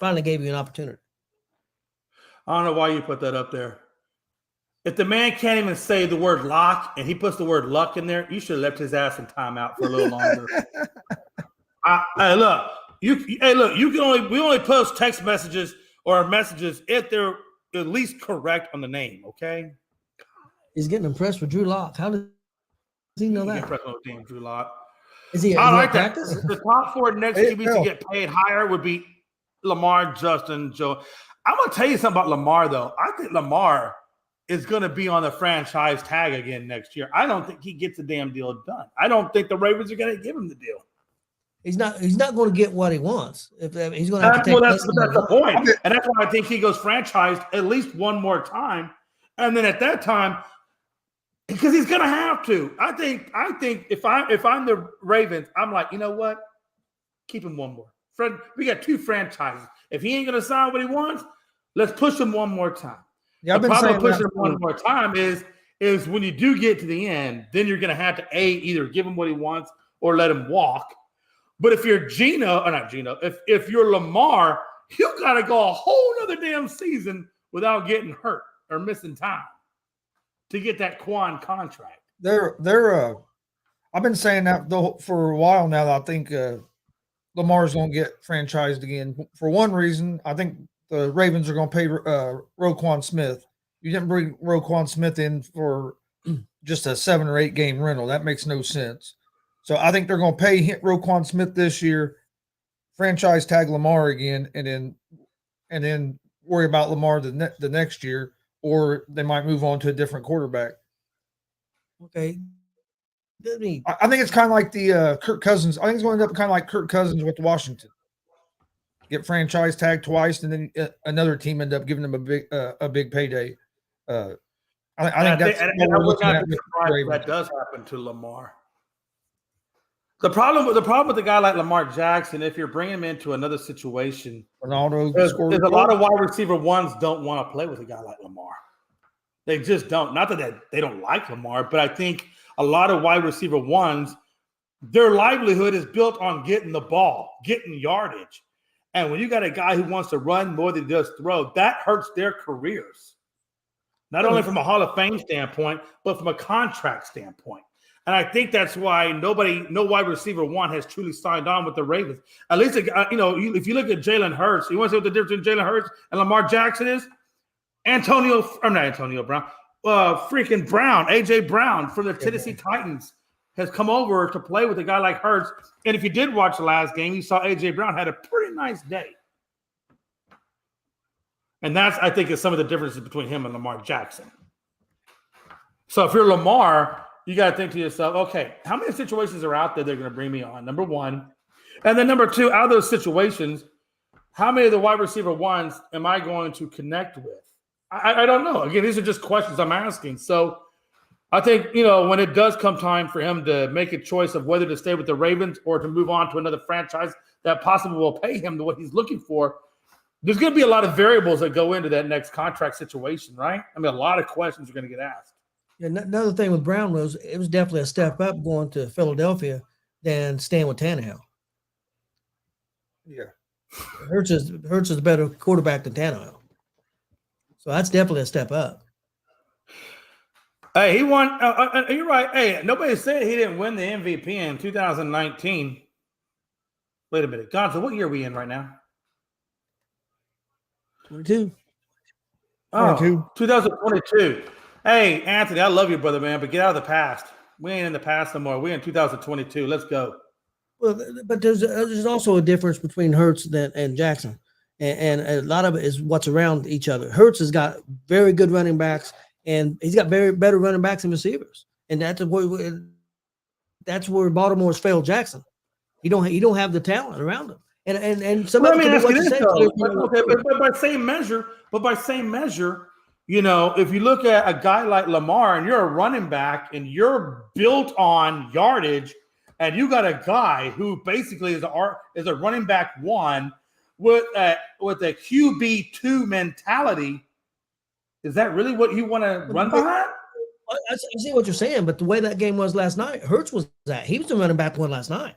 finally gave you an opportunity? I don't know why you put that up there. If the man can't even say the word lock and he puts the word luck in there, you should have left his ass in timeout for a little longer. We only post text messages or messages if they're at least correct on the name, okay? He's getting impressed with Drew Lock. How does he know that? Impressed with damn Drew Lock. I like that. The top 4 next QBs to get paid higher would be Lamar, Justin, Joe. I'm going to tell you something about Lamar, though. I think Lamar is going to be on the franchise tag again next year. I don't think he gets the damn deal done. I don't think the Ravens are going to give him the deal. He's not going to get what he wants. If he's going to have to take that's the point. And that's why I think he goes franchised at least one more time. And then at that time, Because he's gonna have to. I think if I'm the Ravens, I'm like, you know what? Keep him one more. Fred, we got 2 franchises. If he ain't gonna sign what he wants, let's push him one more time. Yeah, I've The been problem saying with pushing that him one more time is when you do get to the end, then you're gonna have to either give him what he wants or let him walk. But if you're if you're Lamar, you gotta go a whole other damn season without getting hurt or missing time to get that Quan contract. I've been saying that for a while now. That I think Lamar's going to get franchised again. For one reason, I think the Ravens are going to pay Roquan Smith. You didn't bring Roquan Smith in for just a 7 or 8 game rental. That makes no sense. So I think they're going to pay Roquan Smith this year, franchise tag Lamar again, and then worry about Lamar the next year, or they might move on to a different quarterback. Okay. I think it's kind of like the Kirk Cousins. I think it's going to end up kind of like Kirk Cousins with Washington. Get franchise tagged twice, and then another team end up giving them a big payday. I think that's what we're looking at. That does happen to Lamar. The problem with a guy like Lamar Jackson, if you're bringing him into another situation, Ronaldo there's a lot of wide receiver ones don't want to play with a guy like Lamar. They just don't. Not that they don't like Lamar, but I think a lot of wide receiver ones, their livelihood is built on getting the ball, getting yardage. And when you got a guy who wants to run more than he does throw, that hurts their careers. Not only from a Hall of Fame standpoint, but from a contract standpoint. And I think that's why no wide receiver one has truly signed on with the Ravens. At least, if you look at Jalen Hurts, you want to see what the difference between Jalen Hurts and Lamar Jackson is? Freaking Brown, AJ Brown from the Tennessee Titans has come over to play with a guy like Hurts. And if you did watch the last game, you saw AJ Brown had a pretty nice day. And that's, I think, is some of the differences between him and Lamar Jackson. So if you're Lamar, you got to think to yourself, okay, how many situations are out there they're going to bring me on? Number one. And then number two, out of those situations, how many of the wide receiver ones am I going to connect with? I don't know. Again, these are just questions I'm asking. So I think, when it does come time for him to make a choice of whether to stay with the Ravens or to move on to another franchise that possibly will pay him what he's looking for, there's going to be a lot of variables that go into that next contract situation, right? I mean, a lot of questions are going to get asked. Yeah, another thing with Brown was it was definitely a step up going to Philadelphia than staying with Tannehill. Yeah. Hurts is a better quarterback than Tannehill. So that's definitely a step up. Hey, he won. You're right. Hey, nobody said he didn't win the MVP in 2019. Wait a minute. Gonzo, what year are we in right now? 22. Oh, 2022. Hey, Anthony, I love you, brother, man, but get out of the past. We ain't in the past no more. We're in 2022. Let's go. Well, but there's also a difference between Hurts and Jackson. And a lot of it is what's around each other. Hurts has got very good running backs, and he's got better running backs and receivers. And that's where Baltimore's failed Jackson. You don't have the talent around him. And some let me ask what you you this, said, though. But by same measure, if you look at a guy like Lamar and you're a running back and you're built on yardage, and you got a guy who basically is a running back one with a QB2 mentality, is that really what you want to run behind? I see what you're saying, but the way that game was last night, Hurts was that. He was the running back one last night.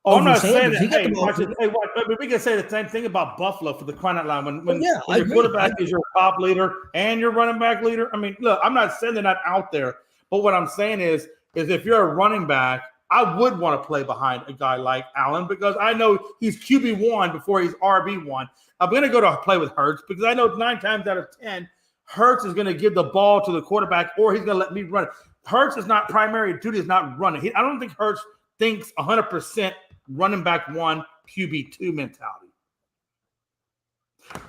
Oh, I'm not saying Sanders. that. We can say the same thing about Buffalo for the crying out loud. When your quarterback is your top leader and your running back leader. I mean, look, I'm not saying they're not out there, but what I'm saying is if you're a running back, I would want to play behind a guy like Allen because I know he's QB1 before he's RB1. I'm going to go to play with Hurts because I know 9 times out of 10, Hurts is going to give the ball to the quarterback or he's going to let me run it. Hurts is not primary duty, is not running. I don't think Hurts thinks 100% running back one, QB2 mentality.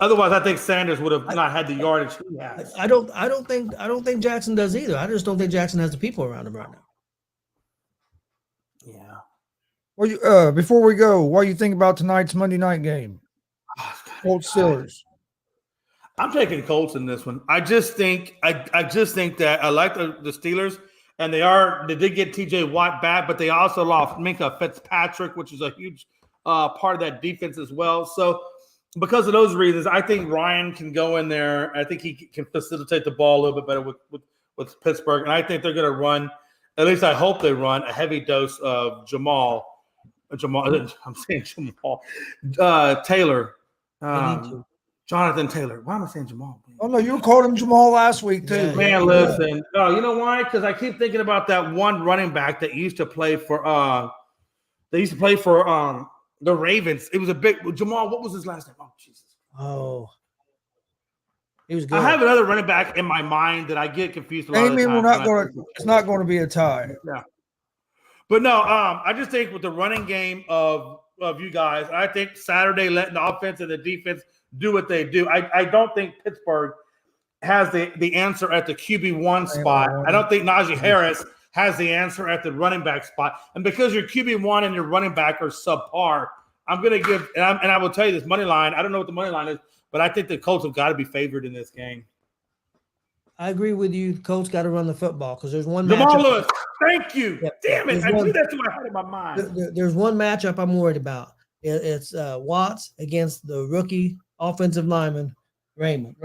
Otherwise, I think Sanders would have not had the yardage he has. I don't think Jackson does either. I just don't think Jackson has the people around him right now. Yeah. Well, before we go, what do you think about tonight's Monday night game? Colts Steelers. I'm taking Colts in this one. I just think that I like the Steelers, and they did get T.J. Watt back, but they also lost Minka Fitzpatrick, which is a huge part of that defense as well. So because of those reasons, I think Ryan can go in there. I think he can facilitate the ball a little bit better with Pittsburgh, and I think they're going to run. At least I hope they run a heavy dose of Jamal. I'm saying Jamal Taylor. Jonathan Taylor. Why am I saying Jamal? Oh no, you called him Jamal last week too. Yeah, Man, listen. Oh, you know why? Because I keep thinking about that one running back that used to play for the Ravens. It was a big Jamal. What was his last name? Oh, Jesus. Oh, he was good. I have another running back in my mind that I get confused a lot of the Damien, time. it's not going to be a tie. Yeah. But no, I just think with the running game of you guys, I think Saturday letting the offense and the defense do what they do. I don't think Pittsburgh has the answer at the QB1 spot. I don't think Najee Harris has the answer at the running back spot. And because your QB1 and your running back are subpar, I'm going to give – and I will tell you this money line. I don't know what the money line is, but I think the Colts have got to be favored in this game. I agree with you. The Colts got to run the football because there's one Jamal matchup. Lewis, thank you. Yep. Damn it. There's I one- knew that's what I had in my mind. There's one matchup I'm worried about. It's Watts against the rookie offensive lineman, Raymond,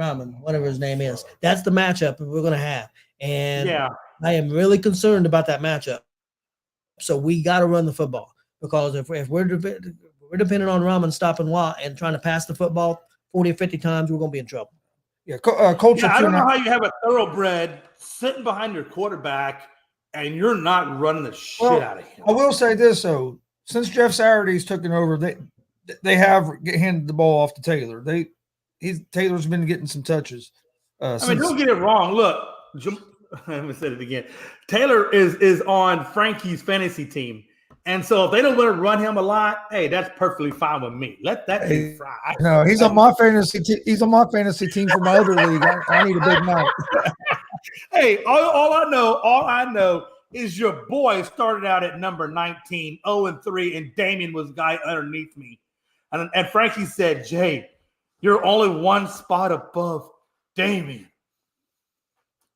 whatever his name is. That's the matchup we're going to have. And Yeah. I am really concerned about that matchup. So we got to run the football because if we're dependent on Rahman stopping Watt and trying to pass the football 40 or 50 times, we're going to be in trouble. Yeah, Colts Yeah, are I don't 2.5. know how you have a thoroughbred sitting behind your quarterback and you're not running the shit out of him. I will say this though, since Jeff Saturday's taken over, they have handed the ball off to Taylor. Taylor's been getting some touches. Don't get it wrong. Look, I'm gonna say it again. Taylor is on Frankie's fantasy team, and so if they don't want to run him a lot, hey, that's perfectly fine with me. Let that thing fry. No, he's on my fantasy. He's on my fantasy team for my other league. I need a big night. Hey, all I know is your boy started out at number 19, 0-3, and Damien was the guy underneath me. And Frankie said, Jay, you're only one spot above Damien.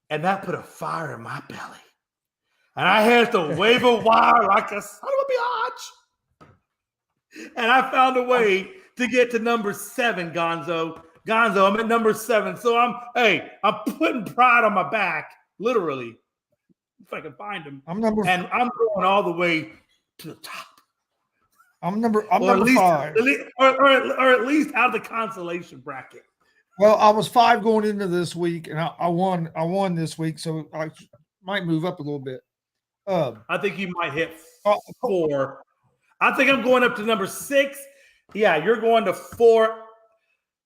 And that put a fire in my belly. And I had to wave a wire like a son of a biatch. And I found a way to get to number 7, Gonzo. I'm at number 7. So I'm putting pride on my back, literally, if I can find him. I'm going all the way to the top. I'm number 5. Or at least out of the consolation bracket. Well, I was 5 going into this week, and I won this week, so I might move up a little bit. I think you might hit 4. I think I'm going up to number 6. Yeah, you're going to 4.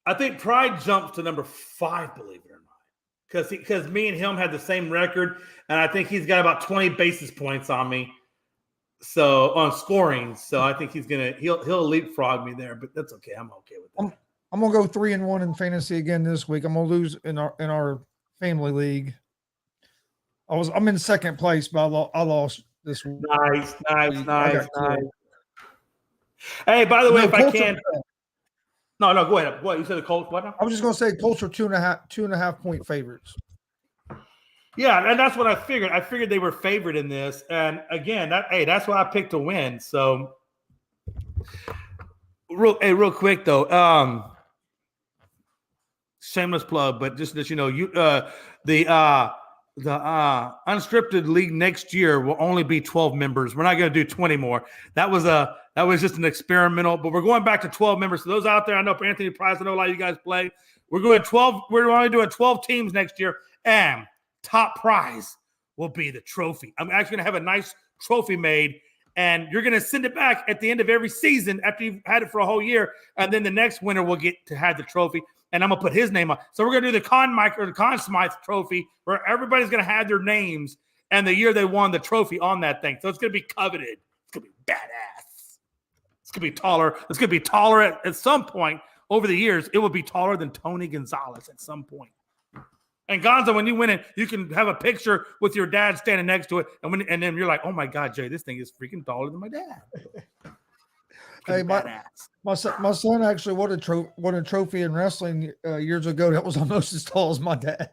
I think Pride jumps to number 5, believe it or not, because me and him had the same record, and I think he's got about 20 basis points on me. So on scoring, so I think he'll leapfrog me there, but that's okay. I'm okay with that. I'm gonna go 3-1 in fantasy again this week. I'm gonna lose in our family league. I'm in second place, but I lost this week. Nice. Hey, by the way, if I can, no, go ahead. What you said, the Colts? What now? I was just gonna say Colts are 2.5 point favorites. Yeah, and that's what I figured. I figured they were favored in this, and again, that's why I picked to win. So, real quick though, shameless plug, but just that you know, the unscripted league next year will only be 12 members. We're not going to do 20 more. That was just an experimental, but we're going back to 12 members. So those out there, I know for Anthony Price, I know a lot of you guys play. We're only doing 12 teams next year, and top prize will be the trophy. I'm actually going to have a nice trophy made, and you're going to send it back at the end of every season after you've had it for a whole year, and then the next winner will get to have the trophy, and I'm going to put his name on. So we're going to do the Conn Smythe trophy, where everybody's going to have their names and the year they won the trophy on that thing. So it's going to be coveted. It's going to be badass. It's going to be taller. It's going to be taller at some point over the years. It will be taller than Tony Gonzalez at some point. And Gonzo, when you win it, you can have a picture with your dad standing next to it, and then you're like, "Oh my God, Jay, this thing is freaking taller than my dad." freaking badass. My son actually won a trophy in wrestling years ago. That was almost as tall as my dad.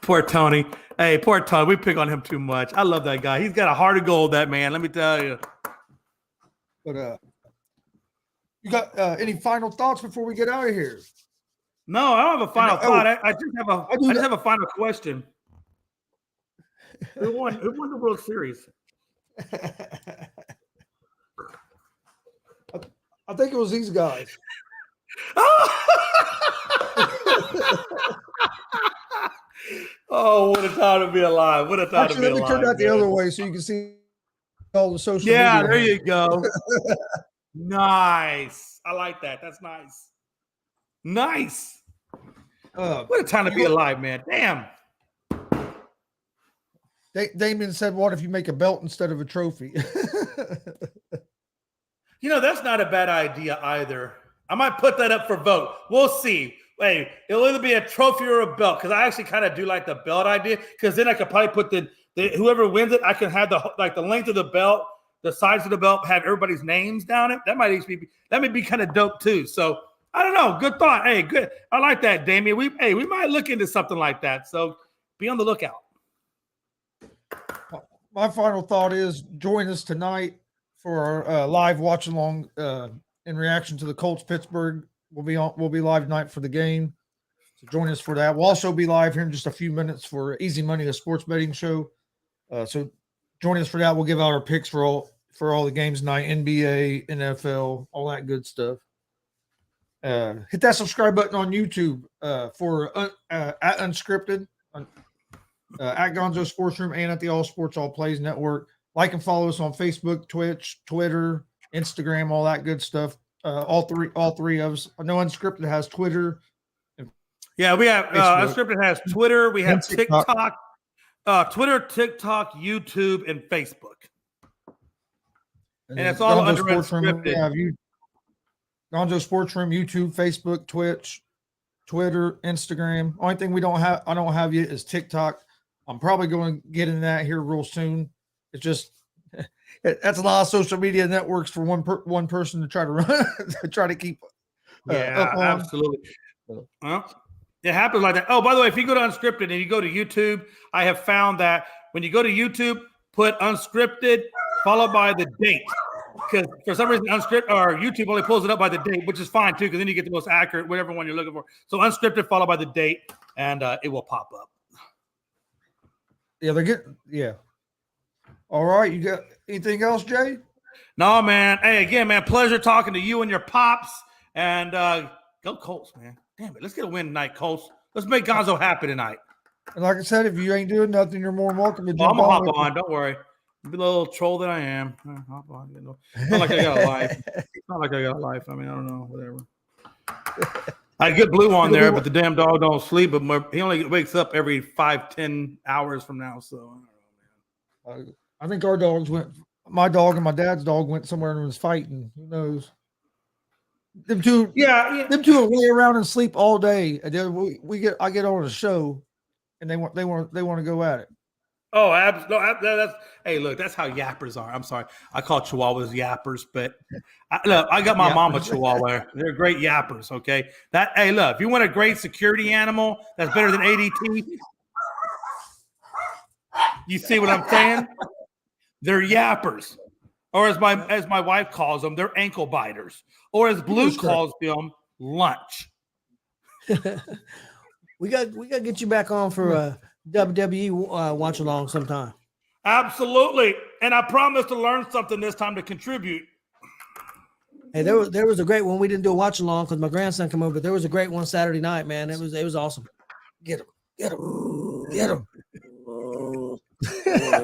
Poor Tony. Hey, poor Tony. We pick on him too much. I love that guy. He's got a heart of gold, that man. Let me tell you. But you got any final thoughts before we get out of here? No, I don't have a final thought. I just have a final question. Who won the World Series? I think it was these guys. Oh, what a time to be alive. What a time Actually, to be alive. let me turn that the other way so you can see all the social media. Yeah, media. there you go. Nice. I like that. That's nice. Nice. What a time to be alive, man. Damn. Damien said, what if you make a belt instead of a trophy? That's not a bad idea either. I might put that up for vote. We'll see. Hey, it'll either be a trophy or a belt, because I actually kind of do like the belt idea, because then I could probably put the whoever wins it, I can have the length of the belt, the size of the belt, have everybody's names down it. That might be kind of dope too. So I don't know. Good thought. Hey, good. I like that, Damien. We might look into something like that. So be on the lookout. My final thought is join us tonight for our live watch along in reaction to the Colts Pittsburgh. We'll be live tonight for the game. So join us for that. We'll also be live here in just a few minutes for Easy Money, a sports betting show. So join us for that. We'll give out our picks for all the games tonight, NBA, NFL, all that good stuff. Hit that subscribe button on YouTube for at Unscripted, at Gonzo Sports Room, and at the All Sports All Plays Network. Like and follow us on Facebook, Twitch, Twitter, Instagram, all that good stuff. All three of us. I know Unscripted has Twitter. Yeah, we have Unscripted has Twitter. We have TikTok. Twitter, TikTok, YouTube, and Facebook. And it's all under Unscripted. Gonzo Sports Room, YouTube, Facebook, Twitch, Twitter, Instagram. Only thing I don't have yet is TikTok. I'm probably going to get in that here real soon. It's just that's a lot of social media networks for one person to try to run to try to keep. Yeah, absolutely. It happens like that. Oh, by the way, if you go to Unscripted and you go to YouTube, I have found that when you go to YouTube, put Unscripted followed by the date. Because for some reason, Unscripted or YouTube only pulls it up by the date, which is fine too, because then you get the most accurate, whatever one you're looking for. So Unscripted followed by the date, and it will pop up. Yeah, yeah. All right, you got anything else, Jay? No, man. Hey, again, man, pleasure talking to you and your pops. And go Colts, man. Damn it, let's get a win tonight, Colts. Let's make Gonzo happy tonight. And like I said, if you ain't doing nothing, you're more than welcome to jump I'm gonna hop on. Don't worry. Be a little troll that I am. Hop on. Not like I got a life. It's not like I got a life. I mean, I don't know. Whatever. I get Blue on there, but the damn dog don't sleep. But he only wakes up every 5-10 hours from now. So I don't know, man. I think our dogs my dog and my dad's dog went somewhere and was fighting. Who knows? Them two will lay around and sleep all day. And then I get on a show, and they want to go at it. Oh, absolutely. Hey, look, that's how yappers are. I'm sorry, I call Chihuahuas yappers, but I got my mama Chihuahua. They're great yappers. Okay, hey, look, if you want a great security animal that's better than ADT, you see what I'm saying? They're yappers, or as my wife calls them, they're ankle biters, or as Blue calls them, lunch. we got to get you back on for WWE watch along sometime. Absolutely, and I promise to learn something this time to contribute. Hey, there was a great one. We didn't do a watch along because my grandson came over, but there was a great one Saturday night, man. It was awesome. Get him.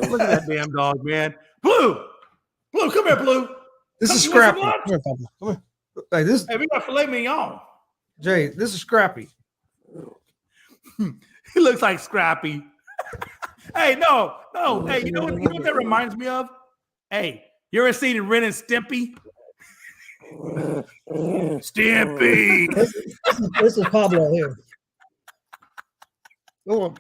Look at that damn dog, man. Blue, come here, Blue. This is Scrappy. Come here, Papa. Hey, we got filet mignon. Jay, this is Scrappy. He looks like Scrappy. Hey, no. Hey, you know what that reminds me of? Hey, you ever seen Ren and Stimpy? Stimpy. This is Pablo here. Oh.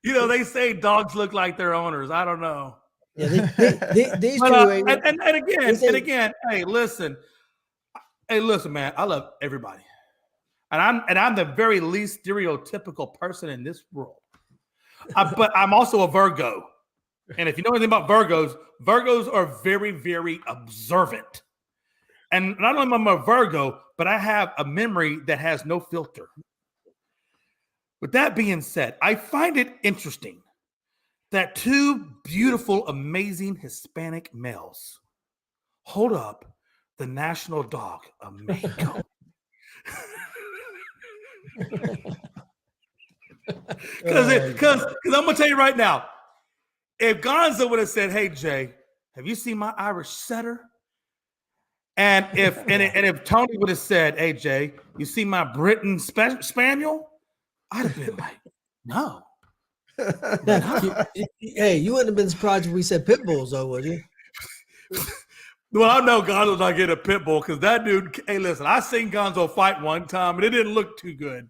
They say dogs look like their owners. I don't know. Yeah, these But, two. and again, hey, listen, man, I love everybody, and I'm the very least stereotypical person in this world. But I'm also a Virgo, and if you know anything about Virgos are very, very observant. And not only am I a Virgo, but I have a memory that has no filter. With that being said, I find it interesting that two beautiful, amazing Hispanic males hold up the national dog of Mexico. Because I'm going to tell you right now, if Gonzo would have said, hey, Jay, have you seen my Irish setter? And if Tony would have said, hey, Jay, you see my Britain Spaniel? I'd have been like, no. Hey, you wouldn't have been surprised if we said pit bulls, though, would you? Well, I know Gonzo's not getting a pit bull because that dude, hey, listen, I seen Gonzo fight one time and it didn't look too good.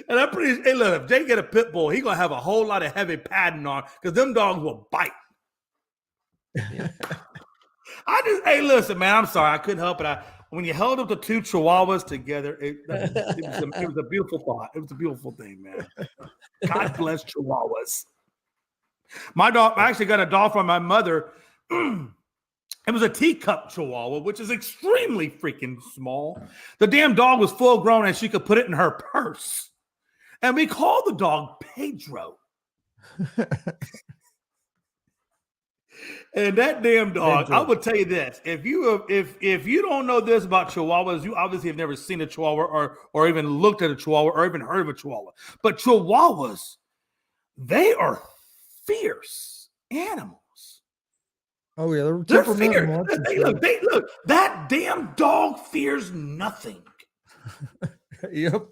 And I'm pretty, hey, look, if Jay get a pit bull, he's going to have a whole lot of heavy padding on because them dogs will bite. Hey, listen, man, I'm sorry. I couldn't help it. When you held up the two chihuahuas together, it was a beautiful thought. It was a beautiful thing, man. God bless chihuahuas. My dog, I actually got a dog from my mother. It was a teacup chihuahua, which is extremely freaking small. The damn dog was full grown and she could put it in her purse. And we called the dog Pedro. And that damn dog, Pedro. I would tell you this: if you don't know this about Chihuahuas, you obviously have never seen a Chihuahua or even looked at a Chihuahua or even heard of a Chihuahua. But Chihuahuas, they are fierce animals. Oh yeah, they're fierce. Look, that damn dog fears nothing. Yep.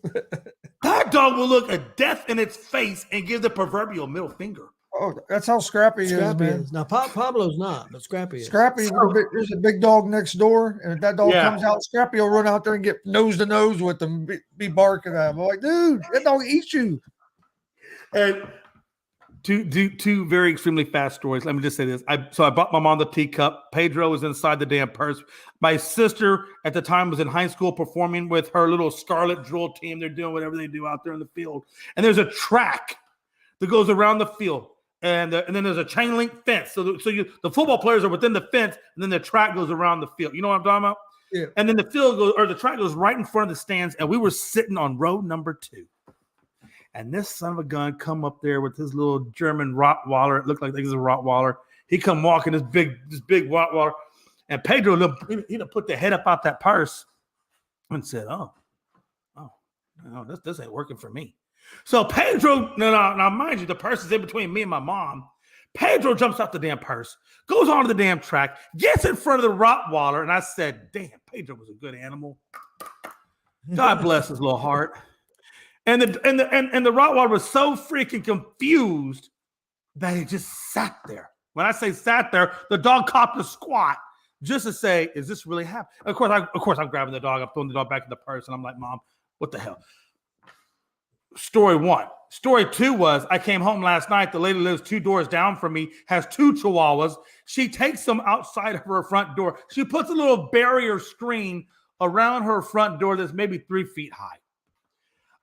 That dog will look at death in its face and give the proverbial middle finger. Oh, that's how Scrappy is, man. Now, Pablo's not, but Scrappy is. Scrappy, there's a big dog next door, and if that dog comes out, Scrappy will run out there and get nose to nose with them, be barking at him. I'm like, dude, that dog eats you. And two very extremely fast stories. Let me just say this. I bought my mom the teacup. Pedro was inside the damn purse. My sister at the time was in high school performing with her little Scarlet drill team. They're doing whatever they do out there in the field. And there's a track that goes around the field. And then there's a chain link fence. So the football players are within the fence, and then the track goes around the field. You know what I'm talking about? Yeah. And then the track goes right in front of the stands, and we were sitting on row number 2. And this son of a gun come up there with his little German Rottweiler. It looked like he's a Rottweiler. He come walking this big Rottweiler, and Pedro he put the head up out that purse and said, "Oh, no, this ain't working for me." So Pedro, now mind you, the purse is in between me and my mom. Pedro jumps out the damn purse, goes onto the damn track, gets in front of the Rottweiler, and I said, "Damn, Pedro was a good animal. God bless his little heart." And the Rottweiler was so freaking confused that he just sat there. When I say sat there, the dog copped a squat just to say, "Is this really happening?" Of course, I'm grabbing the dog. I'm throwing the dog back in the purse, and I'm like, "Mom, what the hell?" Story 1. Story 2 was I came home last night. The lady lives 2 doors down from me, has 2 chihuahuas. She takes them outside of her front door. She puts a little barrier screen around her front door that's maybe 3 feet high.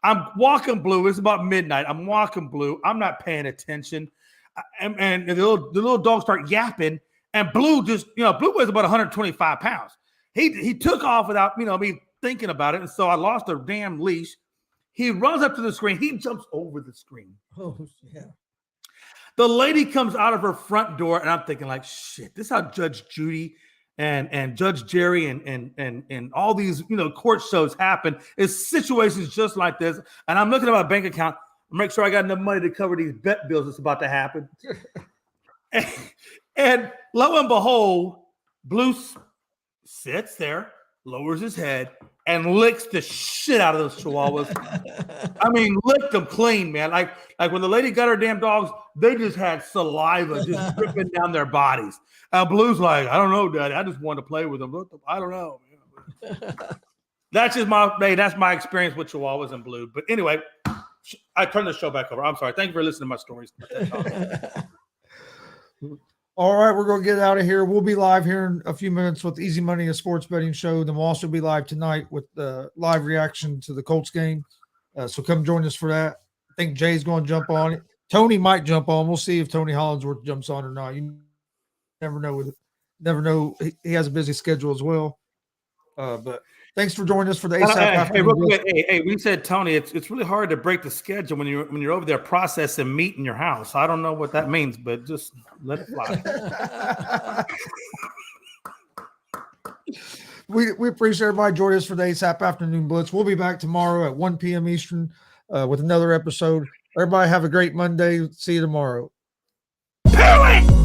I'm walking Blue. It's about midnight. I'm walking Blue. I'm not paying attention. And the little dog start yapping. And Blue Blue weighs about 125 pounds. He took off without, me thinking about it. And so I lost a damn leash. He runs up to the screen. He jumps over the screen. Oh, yeah. The lady comes out of her front door, and I'm thinking, like, shit, this is how Judge Judy and Judge Jerry and all these, court shows happen. It's situations just like this. And I'm looking at my bank account, make sure I got enough money to cover these bet bills that's about to happen. and lo and behold, Blue sits there, lowers his head, and licks the shit out of those chihuahuas. I mean, licked them clean, man. Like when the lady got her damn dogs, they just had saliva just dripping down their bodies. Blue's like, "I don't know, Daddy. I just wanted to play with them. I don't know." That's my experience with chihuahuas and Blue. But anyway, I turned the show back over. I'm sorry. Thank you for listening to my stories. All right, we're going to get out of here. We'll be live here in a few minutes with Easy Money, a sports betting show. Then we'll also be live tonight with the live reaction to the Colts game. So come join us for that. I think Jay's going to jump on it. Tony might jump on. We'll see if Tony Hollinsworth jumps on or not. You never know. Never know. He has a busy schedule as well. But thanks for joining us for the ASAP. Hey, real quick, we said, Tony, it's really hard to break the schedule when you're over there processing meat in your house. I don't know what that means, but just let it fly. We appreciate everybody joining us for the ASAP Afternoon Blitz. We'll be back tomorrow at 1 p.m. Eastern with another episode. Everybody have a great Monday. See you tomorrow. Do it!